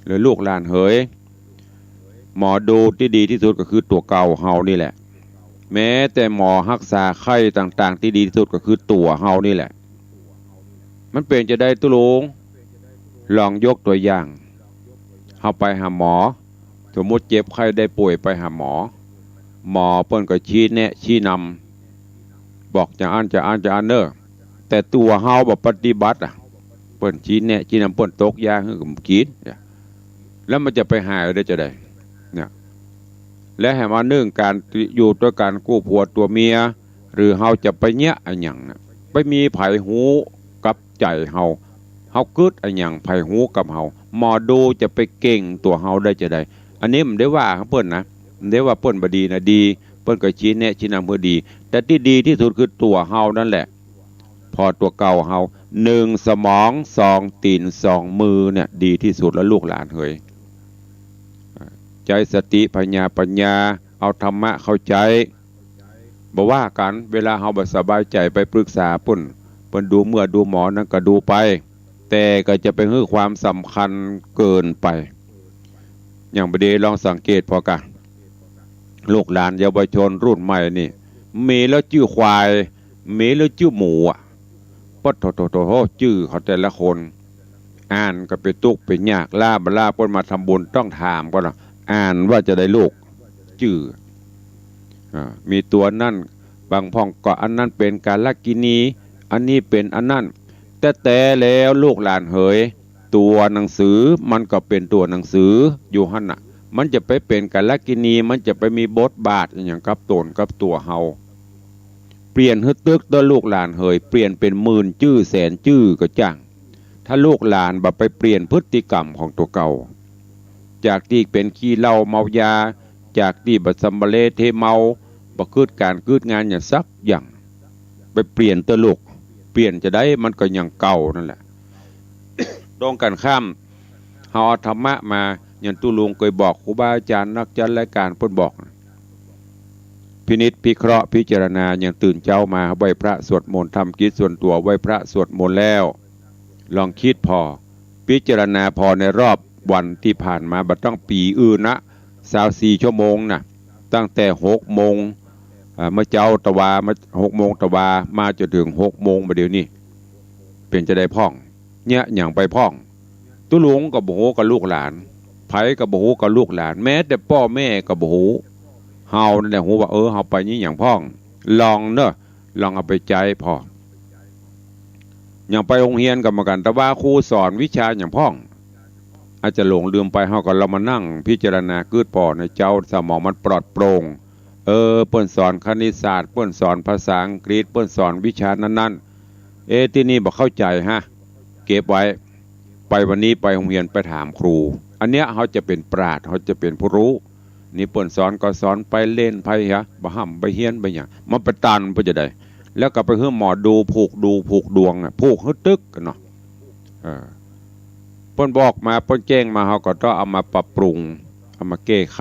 หรือลูกหลานเหยหมอดูที่ดีที่สุดก็คือตัวเก่าเฮานี่แหละแม้แต่หมอรักษาไข้ต่างๆที่ดีที่สุดก็คือตัวเฮานี่แหละมันเป็นจะได้ตุลุงลองยกตัวอย่างเฮาไปหาหมอสมมติเจ็บไข้ได้ป่วยไปหาหมอเปิ้นก็ชี้แนะชี้นำบอกจะอ่านเนอะแต่ตัวเฮาแบบปฏิบัติเปิ้นชี้แนะชี้นำเปิ้นตกยาให้กับกินแล้วมันจะไปหายได้จะได้เนี่ยและให้มาเนื่องการอยู่ด้วยการกู้ผัวตัวเมียหรือเฮาจะไปเนี้ยอันหยังนะไปมีไผหูกับใจเฮากึดอันหยังไผหูกับเฮาหมอดูจะไปเก่งตัวเฮาได้จะได้อันนี้มันได้ว่าเปิ้นนะมันได้ว่าเปิ้นบ่ดีนะดีเปิ้นก็ชี้แนะชี้นำเพื่อดีแต่ที่ดีที่สุดคือตัวเฮานั่นแหละพอตัวเก่าเฮา1สมอง2ตีน2มือเนี่ยดีที่สุดแล้วลูกหลานเฮยใจสติปัญญาเอาธรรมะเข้าใจบอกว่ากันเวลาเฮาบ่สบายใจไปปรึกษาเปิ้นดูเมื่อดูหมอนั่นก็ดูไปแต่ก็จะไปให้ความสำคัญเกินไปอย่างประเดี๋ยวลองสังเกตพอกันลูกหลานเยาวชนรุ่นใหม่นี่มีแล้วชื่อควายมีแล้วชื่อหมูปัดโถชื่อเขาแต่ละคนอ่านก็ไปตุกไปยากล่าบล่าเปิ้นมาทำบุญต้องถามก่อนอ่านว่าจะได้ลูกชื่อมีตัวนั่นบางพ่องก็อันนั้นเป็นกาลกินีอันนี้เป็นอันนั้นแต่แล้วลูกหลานเหยตัวหนังสือมันก็เป็นตัวหนังสืออยู่หั่นน่ะมันจะไปเป็นกาลกินีมันจะไปมีบทบาทอย่างกับตนกับตัวเฮาเปลี่ยนฮึตึกตัวลูกหลานเหยเปลี่ยนเป็นหมื่นชื่อแสนชื่อก็จ้างถ้าลูกหลานบ่ไปเปลี่ยนพฤติกรรมของตัวเก่าจากที่เป็นขี้เหล้าเมายาจากที่บัสัมบะเลเทเมาบ่คืดการคืดงานอย่างสักอย่างไปเปลี่ยนตัวลูกเปลี่ยนจะได้มันก็ยังเก่านั่นแหละตรงกันข้ามเฮาเอาธรรมะมาอย่างตุลุงเคยบอกครูบาอาจารย์นักจัดรายการเพิ่นบอกพินิจพิเคราะห์พิจารณาอย่างตื่นเช้ามาไหว้พระสวดมนต์ทำกิจส่วนตัวไหว้พระสวดมนต์แล้วลองคิดพอพิจารณาพอในรอบวันที่ผ่านมาบ่ต้องปีอื่นนะ24ชั่วโมงนะตั้งแต่6 โมงเมื่อเจ้าตะวามา6 โมงตะวามาจนถึง6 โมงมาเดี๋ยวนี้เป็นจะได้พ่องเนี่ยอย่างไปพ่องตุลุงกับโบโหกับลูกหลานไผกับโบโหกับลูกหลานแม้แต่พ่อแม่กับโบโหเฮานั่นแหละหูว่าเฮาไปนี่อย่างพ่องลองเนอะลองเอาไปใจพ่ออย่างไปโรงเรียนกับมากันแต่ว่าครูสอนวิชาอย่างพ่องอาจจะหลงลืมไปเฮาก็เรามานั่งพิจารณาคืดพ่อในเจ้าสมองมันปลอดโปร่งเปิ้นสอนคณิตศาสตร์เปิ้นสอนภาษาอังกฤษเปิ้นสอนวิชานั้นๆที่นี่บ่เข้าใจฮะเก็บไว้ไปวันนี้ไปโรงเรียนไปถามครูอันเนี้ยเขาจะเป็นปราชญ์เขาจะเป็นผู้รู้นี่เปิ้นสอนก็สอนไปเล่นไปฮะบ่ห้ำไปเฮียนไปหยังมันไปตันเพิ่นจะได้แล้วก็ไปเฮือหมอดูผูกดวงผูกฮึตึกกันเนาะเปิ้นบอกมาเปิ้นแจ้งมาเฮาก็ต้องเอามาปรับปรุงเอามาแก้ไข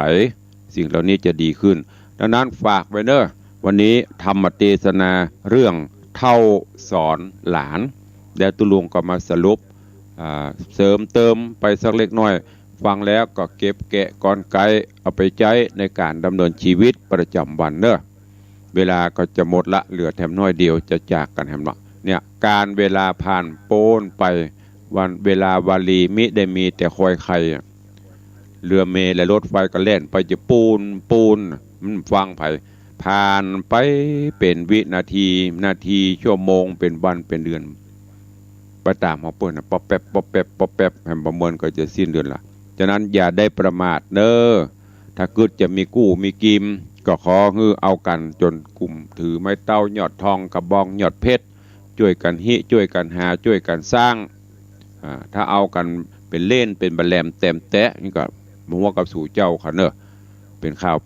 สิ่งเหล่านี้จะดีขึ้นดังนั้นฝากไว้เด้อวันนี้ธรรมเทศนาเรื่องเท่าสอนหลานแล้วตุลุงก็มาสรุปเสริมเติมไปสักเล็กน้อยฟังแล้วก็เก็บแกะกอนไกเอาไปใช้ในการดำเนินชีวิตประจำวันเนอะเวลาก็จะหมดละเหลือแถมน้อยเดียวจะจากกันแถมเนาะเนี่ยการเวลาผ่านโป้นไปวันเวลาวาลีมิได้มีแต่คอยใครเรือเมล์และรถไฟก็เล่นไปจะปูนมันฟังไผผ่านไปเป็นวินาทีชั่วโมงเป็นวันเป็นเดือนไปตามของเปิ้นป๊อปแป๊บให้ประเมินก็จะสิ้นเดือนละฉะนั้นอย่าได้ประมาทเด้อ ถ้าเกิดจะมีกู้มีกิมก็ขอฮือเอากันจนกลุ่มถือไม้เต้าหยอดทองกระบองหยอดเพชรช่วยกันหิช่วยกันหาช่วยกันสร้างถ้าเอากันเป็นเล่นเป็นบะแลมเต็มแตะนี่ก็มัวกับสู่เจ้าค่ะเนอะเป็นข่าว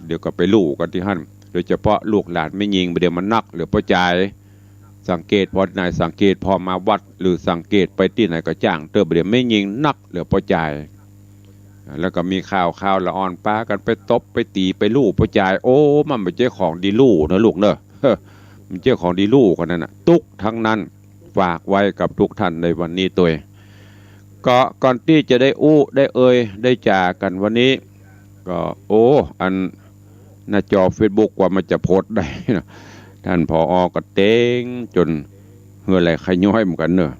เดี๋ยวก็ไปลู่กันที่หั่นโดยเฉพาะลูกหลานไม่ยิงเดี๋ยวมันนักหรือประจายสังเกตพอไหนสังเกตพอมาวัดหรือสังเกตไปที่ไหนก็จ้างเติมเดี๋ยวไม่ยิงนักหรือประจายแล้วก็มีข่าวละอ่อนป้ากันไปตบไปตีไปลู่ประจายโอ้มันไม่ใช่ของดีลู่นะลูกเนอะมันเจ้าของดีลู่กันนั่นน่ะตุกทั้งนั้นฝากไว้กับทุกท่านในวันนี้ตัวก็ก่อนที่จะได้อู้ได้ได้จ่ากันวันนี้ก็อันหน้าจอ Facebook ว่ามันจะโพสต์ได้นะท่านผอ.ก็เต้งจนเหือไหลขย้อยเหมือนกันเนอะ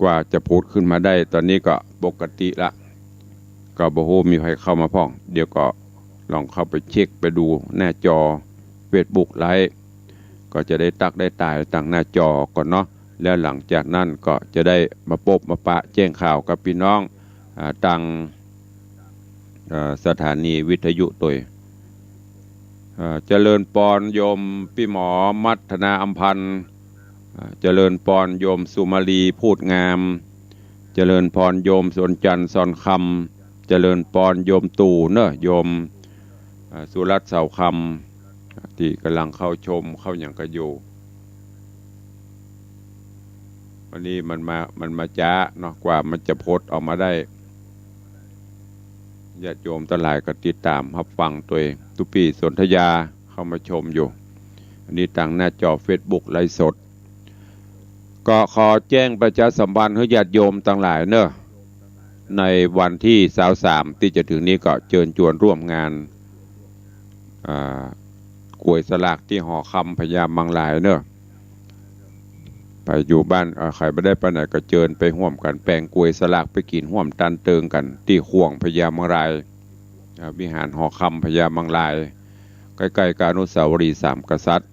กว่าจะโพสต์ขึ้นมาได้ตอนนี้ก็ปกติละก็บ่ฮู้มีใครเข้ามาพ้องเดี๋ยวก็ลองเข้าไปเช็คไปดูหน้าจอ Facebook ไลฟ์ก็จะได้ตักได้ตายตั้งหน้าจอก่อนเนาะแล้วหลังจากนั้นก็จะได้มาพบมาปะแจ้งข่าวกับพี่น้องตั้งสถานีวิทยุตัวเจริญปอนโยมพี่หมอมัทนาอัมพันธ์เจริญปอนโยมสุมาลีพูดงามเจริญพรโยมสนจันทร์สอนคำเจริญปอนโยมตู่เนอะโยมสุรัตน์เสาคำที่กำลังเข้าชมเข้าอย่างกระอยู่วันนี้มันมาจ้าเนาะกว่ามันจะโพสต์ออกมาได้ญาติโยมทั้งหลายก็ติดตามรับฟังตัวเองตุปีสนธยาเข้ามาชมอยู่อันนี้ตั้งหน้าจอ Facebook ไลฟ์สดก็ขอแจ้งประชาสัมพันธ์ให้ญาติโยมทั้งหลายเนอะในวันที่23ที่จะถึงนี้ก็เชิญชวนร่วมงานกล้วยสลากที่หอคำพญามังลายเนอะไปอยู่บ้านใครไม่ได้ไปไหนก็เชิญไปห่วมกันแปลงกล้วยสลากไปกินห่วมตันเติงกันที่ห่วงพญามังลายวิหารหอคำพญามังลายใกล้ๆกับอนุสาวรีย์สามกษัตริย์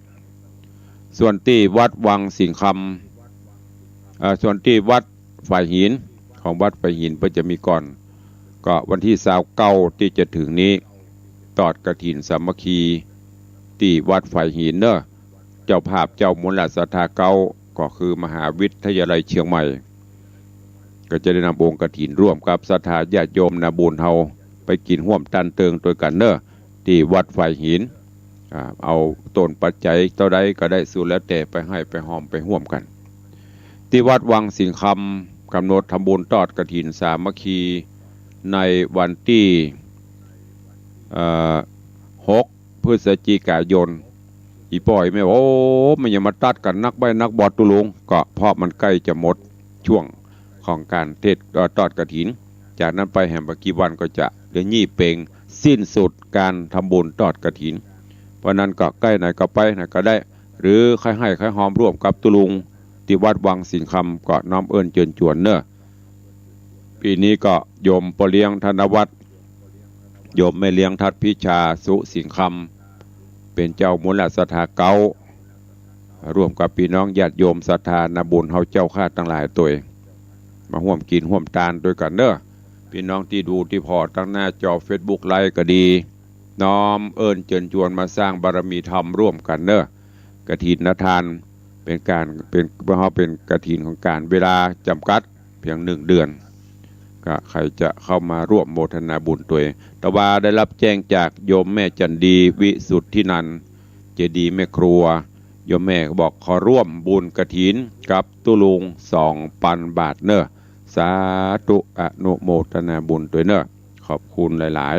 ส่วนที่วัดวังสิงคำส่วนที่วัดฝ่ายหินของวัดฝ่ายหินเพื่อจะมีก่อนก็วันที่29ที่จะถึงนี้ตอดกฐินสามัคคีที่วัดฝ่ายหินเนอะเจ้าภาพเจ้ามูลศรัทธาเก่าก็คือมหาวิทยาลัยเชียงใหม่ก็จะได้นำองค์กฐินร่วมกับศรัทธาญาติโยมนาบุญเฮาไปกินห่วมตันเติงโดยกันเนอะที่วัดฝ่ายหินเอาต้นปัจจัยเท่าใดก็ได้สุดแล้วแต่ไปให้ไปหอมไปห่วมกันที่วัดวังสิงคำกำหนดทำบุญทอดกฐินสามัคคีในวันที่6 พฤศจิกายนอีป่อยไม่มันยังมาตัดกันนักใบนักบอดตุลุงก็เพราะมันใกล้จะหมดช่วงของการเทศทอดกฐินจากนั้นไปแห่งปกี่วันก็จะเดือนยี่เปงสิ้นสุดการทำบุญทอดกฐินเพราะนั้นก็ใกล้ไหนก็ไปไหนก็ได้หรือใครให้ใครหอมร่วมกับตุลุงที่วัดวังสิงคำก็น้อมเอิญเจิญจวนเนอะปีนี้ก็โยมปเลี้ยงธนวัฒน์โยมแม่เลี้ยงทัดพิชาสุสิงคำเป็นเจ้ามูลศรัทธาเก่าร่วมกับพี่น้องญาติโยมศรัทธานาบุญเฮาเจ้าข้าทั้งหลายตัวเองมาร่วมกินร่วมทานด้วยกันเนอะพี่น้องที่ดูที่พอตั้งหน้าจอ Facebook ไลฟ์ก็ดีน้อมเอิญเจิญจวนมาสร้างบารมีธรรมร่วมกันเนอะกฐินทานเป็นกฐินของการเวลาจำกัดเพียง1 เดือนก็ใครจะเข้ามาร่วมโมทนาบุญตัวเองแต่ว่าได้รับแจ้งจากโยมแม่จันดีวิสุทธินันท์เจดีย์แม่ครัวโยมแม่บอกขอร่วมบุญกฐินกับตุลุง2,000 บาทเนอะสาธุอนุโมทนาบุญตัวเนอะขอบคุณหลาย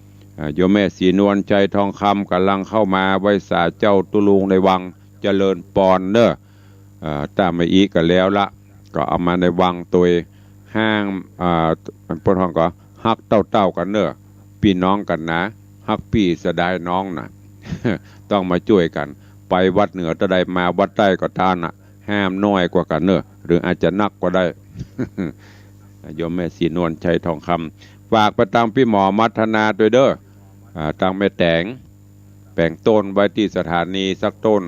ๆโยมแม่สีนวลใจทองคำกำลังเข้ามาไว้สาเจ้าตุลุงในวังเจริญปอนเนอะตามมาอีกก็แล้วละก็เอามาในวังตัวห้างพวกท้องก็ฮักเต้ากันเนอะพี่น้องกันนะฮักพี่เสดายน้องนะ ต้องมาช่วยกันไปวัดเหนือตะใดมาวัดใต้ก็ท่านนะห้ามน้อยกว่ากันเนอะหรืออาจจะนักก็ได้ โยมแม่สีนวลชัยทองคำฝากไปตามพี่หมอมัทนาด้วยเด้อตั้งแม่แตงแปลงต้นไว้ที่สถานีสักต้น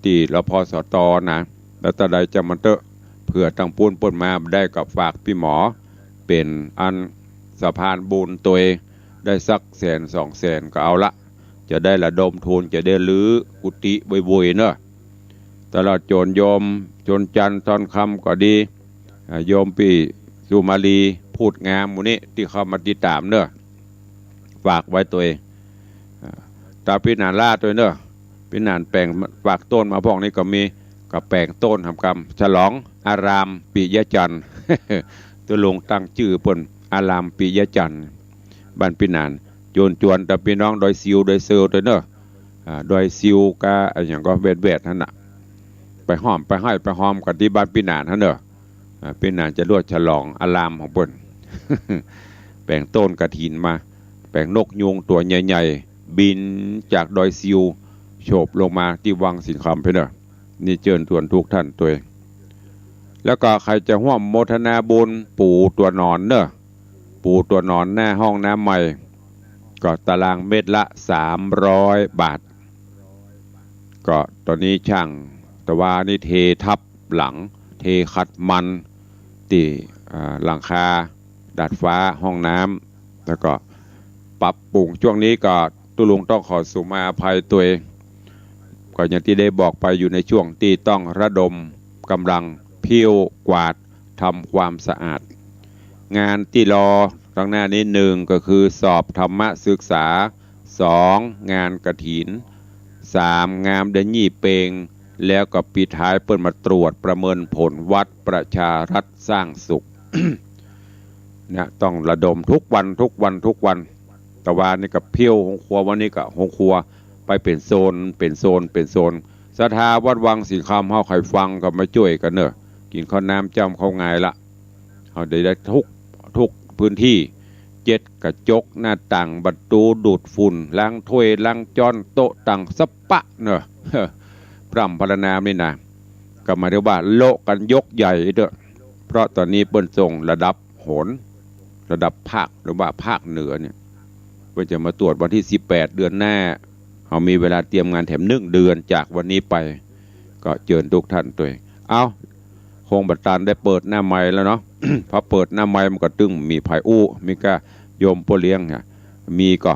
ที่รพสตนะแล้วตะใดจะมันเตอะเพื่อตั้งปูนปนมาได้กับฝากพี่หมอเป็นอัน สะพานบุญตัวเองได้สัก100,000-200,000ก็เอาละจะได้ระดมทุนจะได้รื้อกุฏิบุยๆเนอะตลอดโจรโยมโจรจันทร์ตอนคำก็ดีโยมปีสุมาลีพูดงามหมู่นี้ที่เข้ามาติดตามเนอะฝากไว้ตัวเองตาพินานล่าตัวเนอะพินานแปลงฝากต้นมาพวกนี้ก็มีกับแปลงต้นทำกรรมฉลองอารามปิยจันทร์ ตัวลงตั้งชื่อเปิ้นอารามปิยจันทร์บ้านพินานโจรจวนแต่พี่น้องโดยซิวโดยเซลตัวเนอะโดยซิวกะอย่างก็เวทนั่นน่ะไปห้อมไปให้ไปหอมกันที่บ้านพินานนั่นเนอะพินานจะรวดฉลองอารามของเปิ้น แปลงต้นกระถินมาแปลงนกยุงตัวใหญ่ๆบินจากดอยซิวโฉบลงมาที่วังสิงคำเพื่อนนี่เชิญชวนทุกท่านตัวเองแล้วก็ใครจะร่วมโมทนาบุญปู่ตัวนอนเนอะปู่ตัวนอนหน้าห้องน้ำใหม่ก็ตารางเมตรละ300 บาทก็ตอนนี้ช่างแต่ว่านี่เททับหลังเทขัดมันตีหลังคาดาดฟ้าห้องน้ำแล้วก็ปรับปรุงช่วงนี้ก็ตุลุงต้องขอสุมาอภัยตัวเองก็อย่างที่ได้บอกไปอยู่ในช่วงที่ต้องระดมกำลังเพี้ยวกวาดทำความสะอาดงานที่รอข้างหน้านี้1ก็คือสอบธรรมศึกษา2งานกฐิน3งามเดยี่เปงแล้วก็ปิดท้ายเปิดมาตรวจประเมินผลวัดประชารัฐสร้างสุข นะต้องระดมทุกวันตะวันนี่กับเพี้ยวหงครัววันนี้กับหงครัวไปเป็นโซนสถาวัดวังสิงคำเฮาใครฟังก็มาช่วยกันเนอะกินข้าวน้ำจ้ำข้าวไงละเอาได้ทุกพื้นที่7กระจกหน้าต่างประตูดูดฝุ่นล้างถ้วยล้างจานโต๊ะต่างสปะเนอะ พร่ำพรรณนานี่นะก็หมายถึงว่าโลกกันยกใหญ่เด้อเพราะตอนนี้เปิ้นส่งระดับโหนระดับภาคหรือว่าภาคเหนือเนี่ยเพื่อจะมาตรวจวันที่18เดือนหน้าเขามีเวลาเตรียมงานแถม1เดือนจากวันนี้ไปก็เชิญทุกท่านตัวเองเอาโครงบัตรตานได้เปิดหน้าไม้แล้วเนาะ พอเปิดหน้าไม้มันก็ตึงมีไผ่อู้มีก็โยมโปเลี้ยงมีก็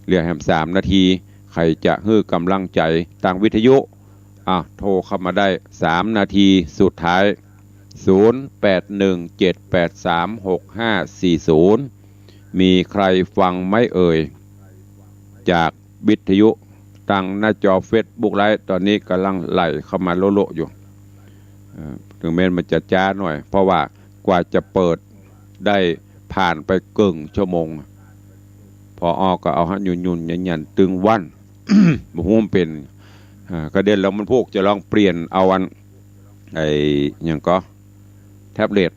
เรียกแฮม3 นาทีใครจะฮื้อกำลังใจทางวิทยุโทรเข้ามาได้3 นาทีสุดท้าย0817836540มีใครฟังไม่เอ่ยจากวิทยุตั้งหน้าจอเฟซบุ๊กไลฟ์ตอนนี้กำลังไหลเข้ามาโลอยู่ถึงแม้มันจะจ้าหน่อยเพราะว่ากว่าจะเปิดได้ผ่านไปเกินชั่วโมงพอก็เอายุ่นยันตึงวัน บ่ฮู้มันเป็นกระเด็นแล้วมันพวกจะลองเปลี่ยนเอาอันอย่างก็แท็บเล็ต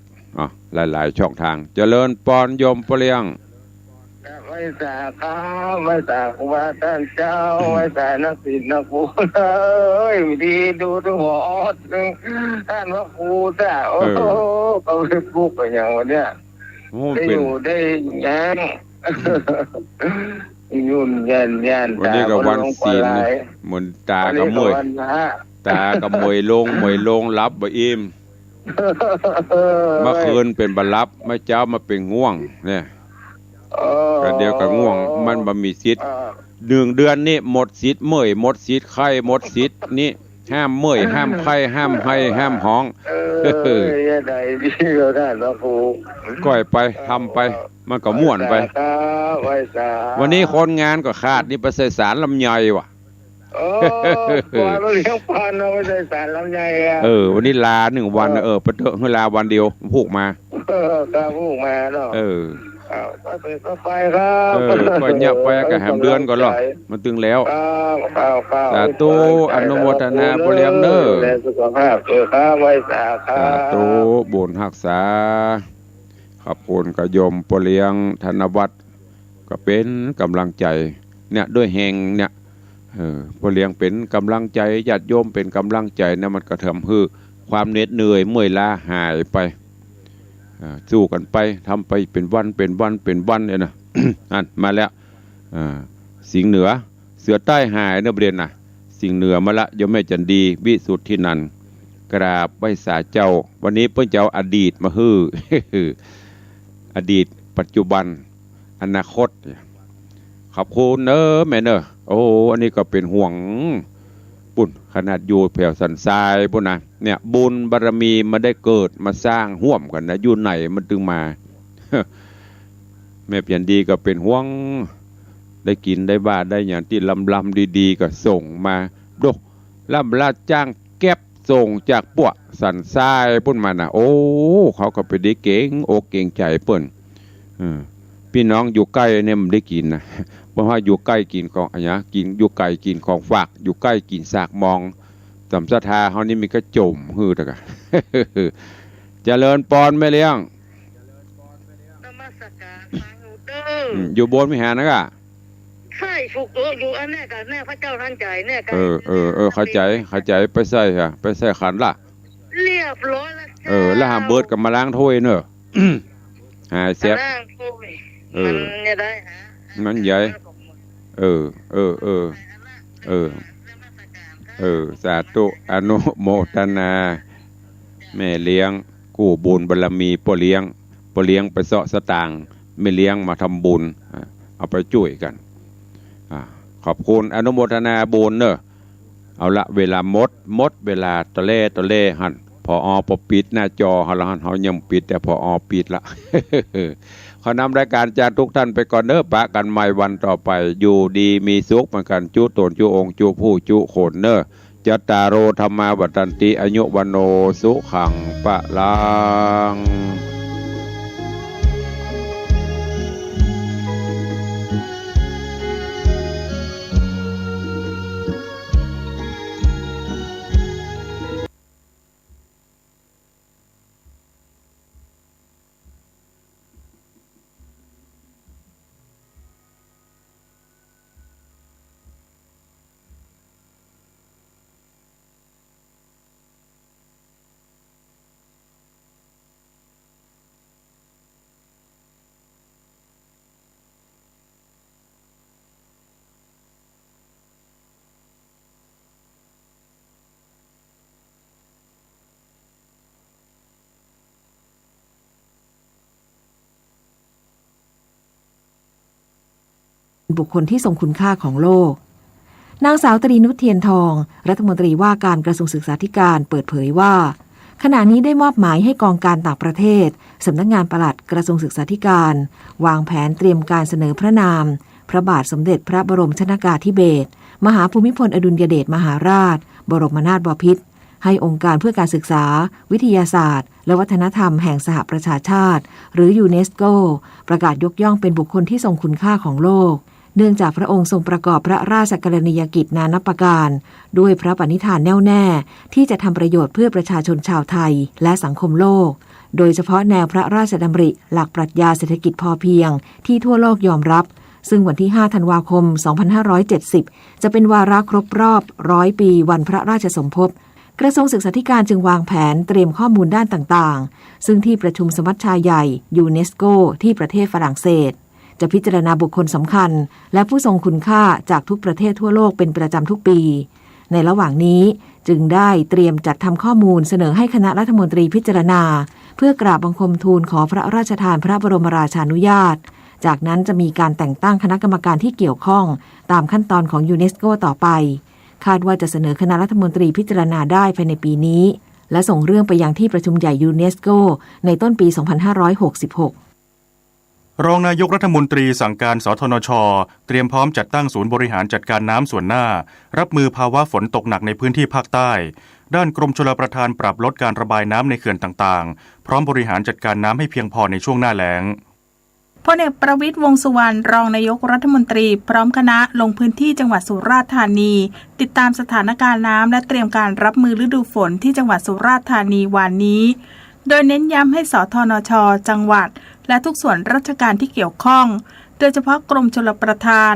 หลายช่องทางเจริญปอนโยมเปลี่ยงไว้สาขาไว้สาครูบาท่านเจ้าไว้สานักศิลป์นักบุญดีดูทุกหัวออดท่านว่าครูจ้าโอ้เขาเรียกบุกไปอย่างวันเนี้ยได้อยู่ได้ยังยุ่นยันวันนี้กับวันศีลเหมือนตากับมวยลงรับบ่อิ่มเมื่อคืนเป็นบรรลับเมื่อเจ้ามาเป็นง่วงเนี่ยก็เดียวกับง่วงมันบ่มีสิทธิ์1 เดือนนี่หมดสิทธิ์เมื่อยหมดสิทธิ์ไข้หมดสิทธิ์นี่ห้ามเมื่อยห้ามไข้ห้ามให้ห้ามห้องได้ดีก็ได้นะครูก้อยไปทำไปมันก็ม่วนไปวันนี้คนงานก็ขาดนี่ไปใส่สารลำไยว่ะเราเลี้ยงพันเอาไปใส่สารลำไยวันนี้ลา1 วันไปเถอะลาวันเดียวพูกมาพูกมาเนาะก็ไปครับก็เงียบไปก็แหมเดือนก่อนหรอมันตึงแล้วสาธุอนุโมทนาบุญเลี้ยงเด้อสุขภาพครับไว้สาธุบุญรักษาขอบคุณกยมบุญเลี้ยงธนวัฒน์ก็เป็นกำลังใจเนี่ยด้วยแหงเนี่ยบุญเลี้ยงเป็นกำลังใจญาติโยมเป็นกำลังใจเนี่ยมันก็ทำให้ความเหน็ดเหนื่อยเมื่อยล้าหายไปสู้กันไปทำไปเป็นวันเนี่ยนะ มาแล้วสิงเหนือเสือใต้หายนะเรียนนะสิงเหนือมาละยมแม่จันดีวิสุทธินันกราบไหว้สาเจ้าวันนี้เพิ่นเจ้าอดีตมาฮื้อ อดีต ปัจจุบันอนาคตขอบคุณเนอะแม่เนอะโอ้อันนี้ก็เป็นห่วงปุ่นขนาดอยู่แผ่วสันทรายปุ่นนะเนี่ยบุญบารมีมาได้เกิดมาสร้างห่วมกันนะอยู่ไหนมันถึงมา แม่เปลี่ยนดีก็เป็นห่วงได้กินได้บ้าได้อย่างที่ลำดีๆก็ส่งมาดูลาดจ้างแก็บส่งจากพวกสันทรายปุ่นมานะโอ้เขาก็ไปได้เก่งโอเก่งใจเปิ้นพี่น้องอยู่ใกล้เนี่ยมันได้กินนะเพราะว่าอยู่ใกล้กินของอะไรนะกินอยู่ไกลกินของฝากอยู่ใกล้กินสากมองสำศรัทธาเขานี่มีก็จมฮือตะกะ เจริญปอนไม่เลี้ยงนมัสการทางอยู่เด้ออยู่บนวิหารนะกะใช่ถูกอยู่อันแน่กันแน่พระเจ้าท่านใจแน่กันเข้าใจไปใส่ค่ะไปใส่ขันละเรียบร้อยแล้วแล้วหามเบิดกับมาล้างถ้วยเนอะหายเสียบมันจะได้ฮะมันใหญ่สาธุอนุโมทนาแม่เลี้ยงกู้บุญบารมีพ่อเลี้ยงไปเสาะสตางค์ไม่เลี้ยงมาทำบุญเอาไปช่วยกันขอบคุณอนุโมทนาบุญเนอะเอาละเวลามดเวลาตะเล่หันพอปปิดหน้าจอเขายังปิดแต่พอปิดละ ขอนำรายการจากทุกท่านไปก่อนเนอะปะกันใหม่วันต่อไปอยู่ดีมีสุขเหมือนกันจุตนจุองจุผู้จุโขนเนอะจัตตารโอธรรมาวัฏันติอายุวันโนสุขังปะลังบุคคลที่ทรงคุณค่าของโลกนางสาวตรีนุชเทียนทองรัฐมนตรีว่าการกระทรวงศึกษาธิการเปิดเผยว่าขณะนี้ได้มอบหมายให้กองการต่างประเทศสำนักงานปลัดกระทรวงศึกษาธิการวางแผนเตรียมการเสนอพระนามพระบาทสมเด็จพระบรมชนกาธิเบศรมหาภูมิพลอดุลยเดชมหาราชบรมนาถบพิตรให้องค์การเพื่อการศึกษาวิทยาศาสตร์และวัฒนธรรมแห่งสหประชาชาติหรือยูเนสโกประกาศยกย่องเป็นบุคคลที่ทรงคุณค่าของโลกเนื่องจากพระองค์ทรงประกอบพระราชกรณียกิจนานับประการด้วยพระปณิธานแน่วแน่ที่จะทำประโยชน์เพื่อประชาชนชาวไทยและสังคมโลกโดยเฉพาะแนวพระราชดำริหลักปรัชญาเศรษฐกิจพอเพียงที่ทั่วโลกยอมรับซึ่งวันที่5ธันวาคม2570จะเป็นวาระครบรอบ100 ปีวันพระราชสมภพกระทรวงศึกษาธิการจึงวางแผนเตรียมข้อมูลด้านต่างๆซึ่งที่ประชุมสมัชชาใหญ่ยูเนสโกที่ประเทศฝรั่งเศสจะพิจารณาบุคคลสำคัญและผู้ทรงคุณค่าจากทุกประเทศทั่วโลกเป็นประจำทุกปีในระหว่างนี้จึงได้เตรียมจัดทำข้อมูลเสนอให้คณะรัฐมนตรีพิจารณาเพื่อกราบบังคมทูลขอพระราชทานพระบรมราชานุญาตจากนั้นจะมีการแต่งตั้งคณะกรรมการที่เกี่ยวข้องตามขั้นตอนของยูเนสโกต่อไปคาดว่าจะเสนอคณะรัฐมนตรีพิจารณาได้ภายในปีนี้และส่งเรื่องไปยังที่ประชุมใหญ่ยูเนสโกในต้นปี 2566รองนายกรัฐมนตรีสั่งการสทนช.เตรียมพร้อมจัดตั้งศูนย์บริหารจัดการน้ำส่วนหน้ารับมือภาวะฝนตกหนักในพื้นที่ภาคใต้ด้านกรมชลประทานปรับลดการระบายน้ำในเขื่อนต่างๆพร้อมบริหารจัดการน้ำให้เพียงพอในช่วงหน้าแล้งพลเอกประวิตร วงษ์สุวรรณรองนายกรัฐมนตรีพร้อมคณะลงพื้นที่จังหวัดสุราษฎร์ธานีติดตามสถานการณ์น้ำและเตรียมการรับมือฤดูฝนที่จังหวัดสุราษฎร์ธานีวันนี้โดยเน้นย้ำให้สทนช.จังหวัดและทุกส่วนราชการที่เกี่ยวข้องโดยเฉพาะกรมชลประทาน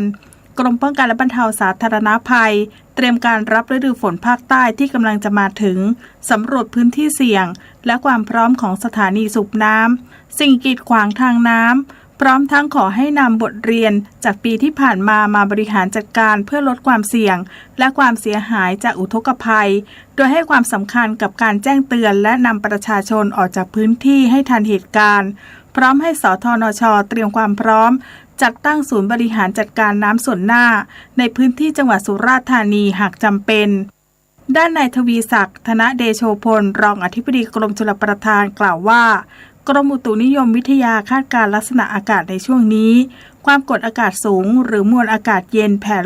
กรมป้องกันและบรรเทาสาธารณภัยเตรียมการรับฤดูฝนภาคใต้ที่กำลังจะมาถึงสำรวจพื้นที่เสี่ยงและความพร้อมของสถานีสูบน้ำสิ่งกีดขวางทางน้ำ พร้อมทั้งขอให้นำบทเรียนจากปีที่ผ่านมาบริหารจัดการเพื่อลดความเสี่ยงและความเสียหายจากอุทกภัยโดยให้ความสำคัญกับการแจ้งเตือนและนำประชาชนออกจากพื้นที่ให้ทันเหตุการณ์พร้อมให้สธนช.เตรียมความพร้อมจัดตั้งศูนย์บริหารจัดการน้ำส่วนหน้าในพื้นที่จังหวัดสุราษฎร์ธานีหากจำเป็นด้านนายทวีศักดิ์ธนเดโชพลรองอธิบดีกรมชลประทานกล่าวว่ากรมอุตุนิยมวิทยาคาดการณ์ลักษณะอากาศในช่วงนี้ความกดอากาศสูงหรือมวลอากาศเย็นแผ่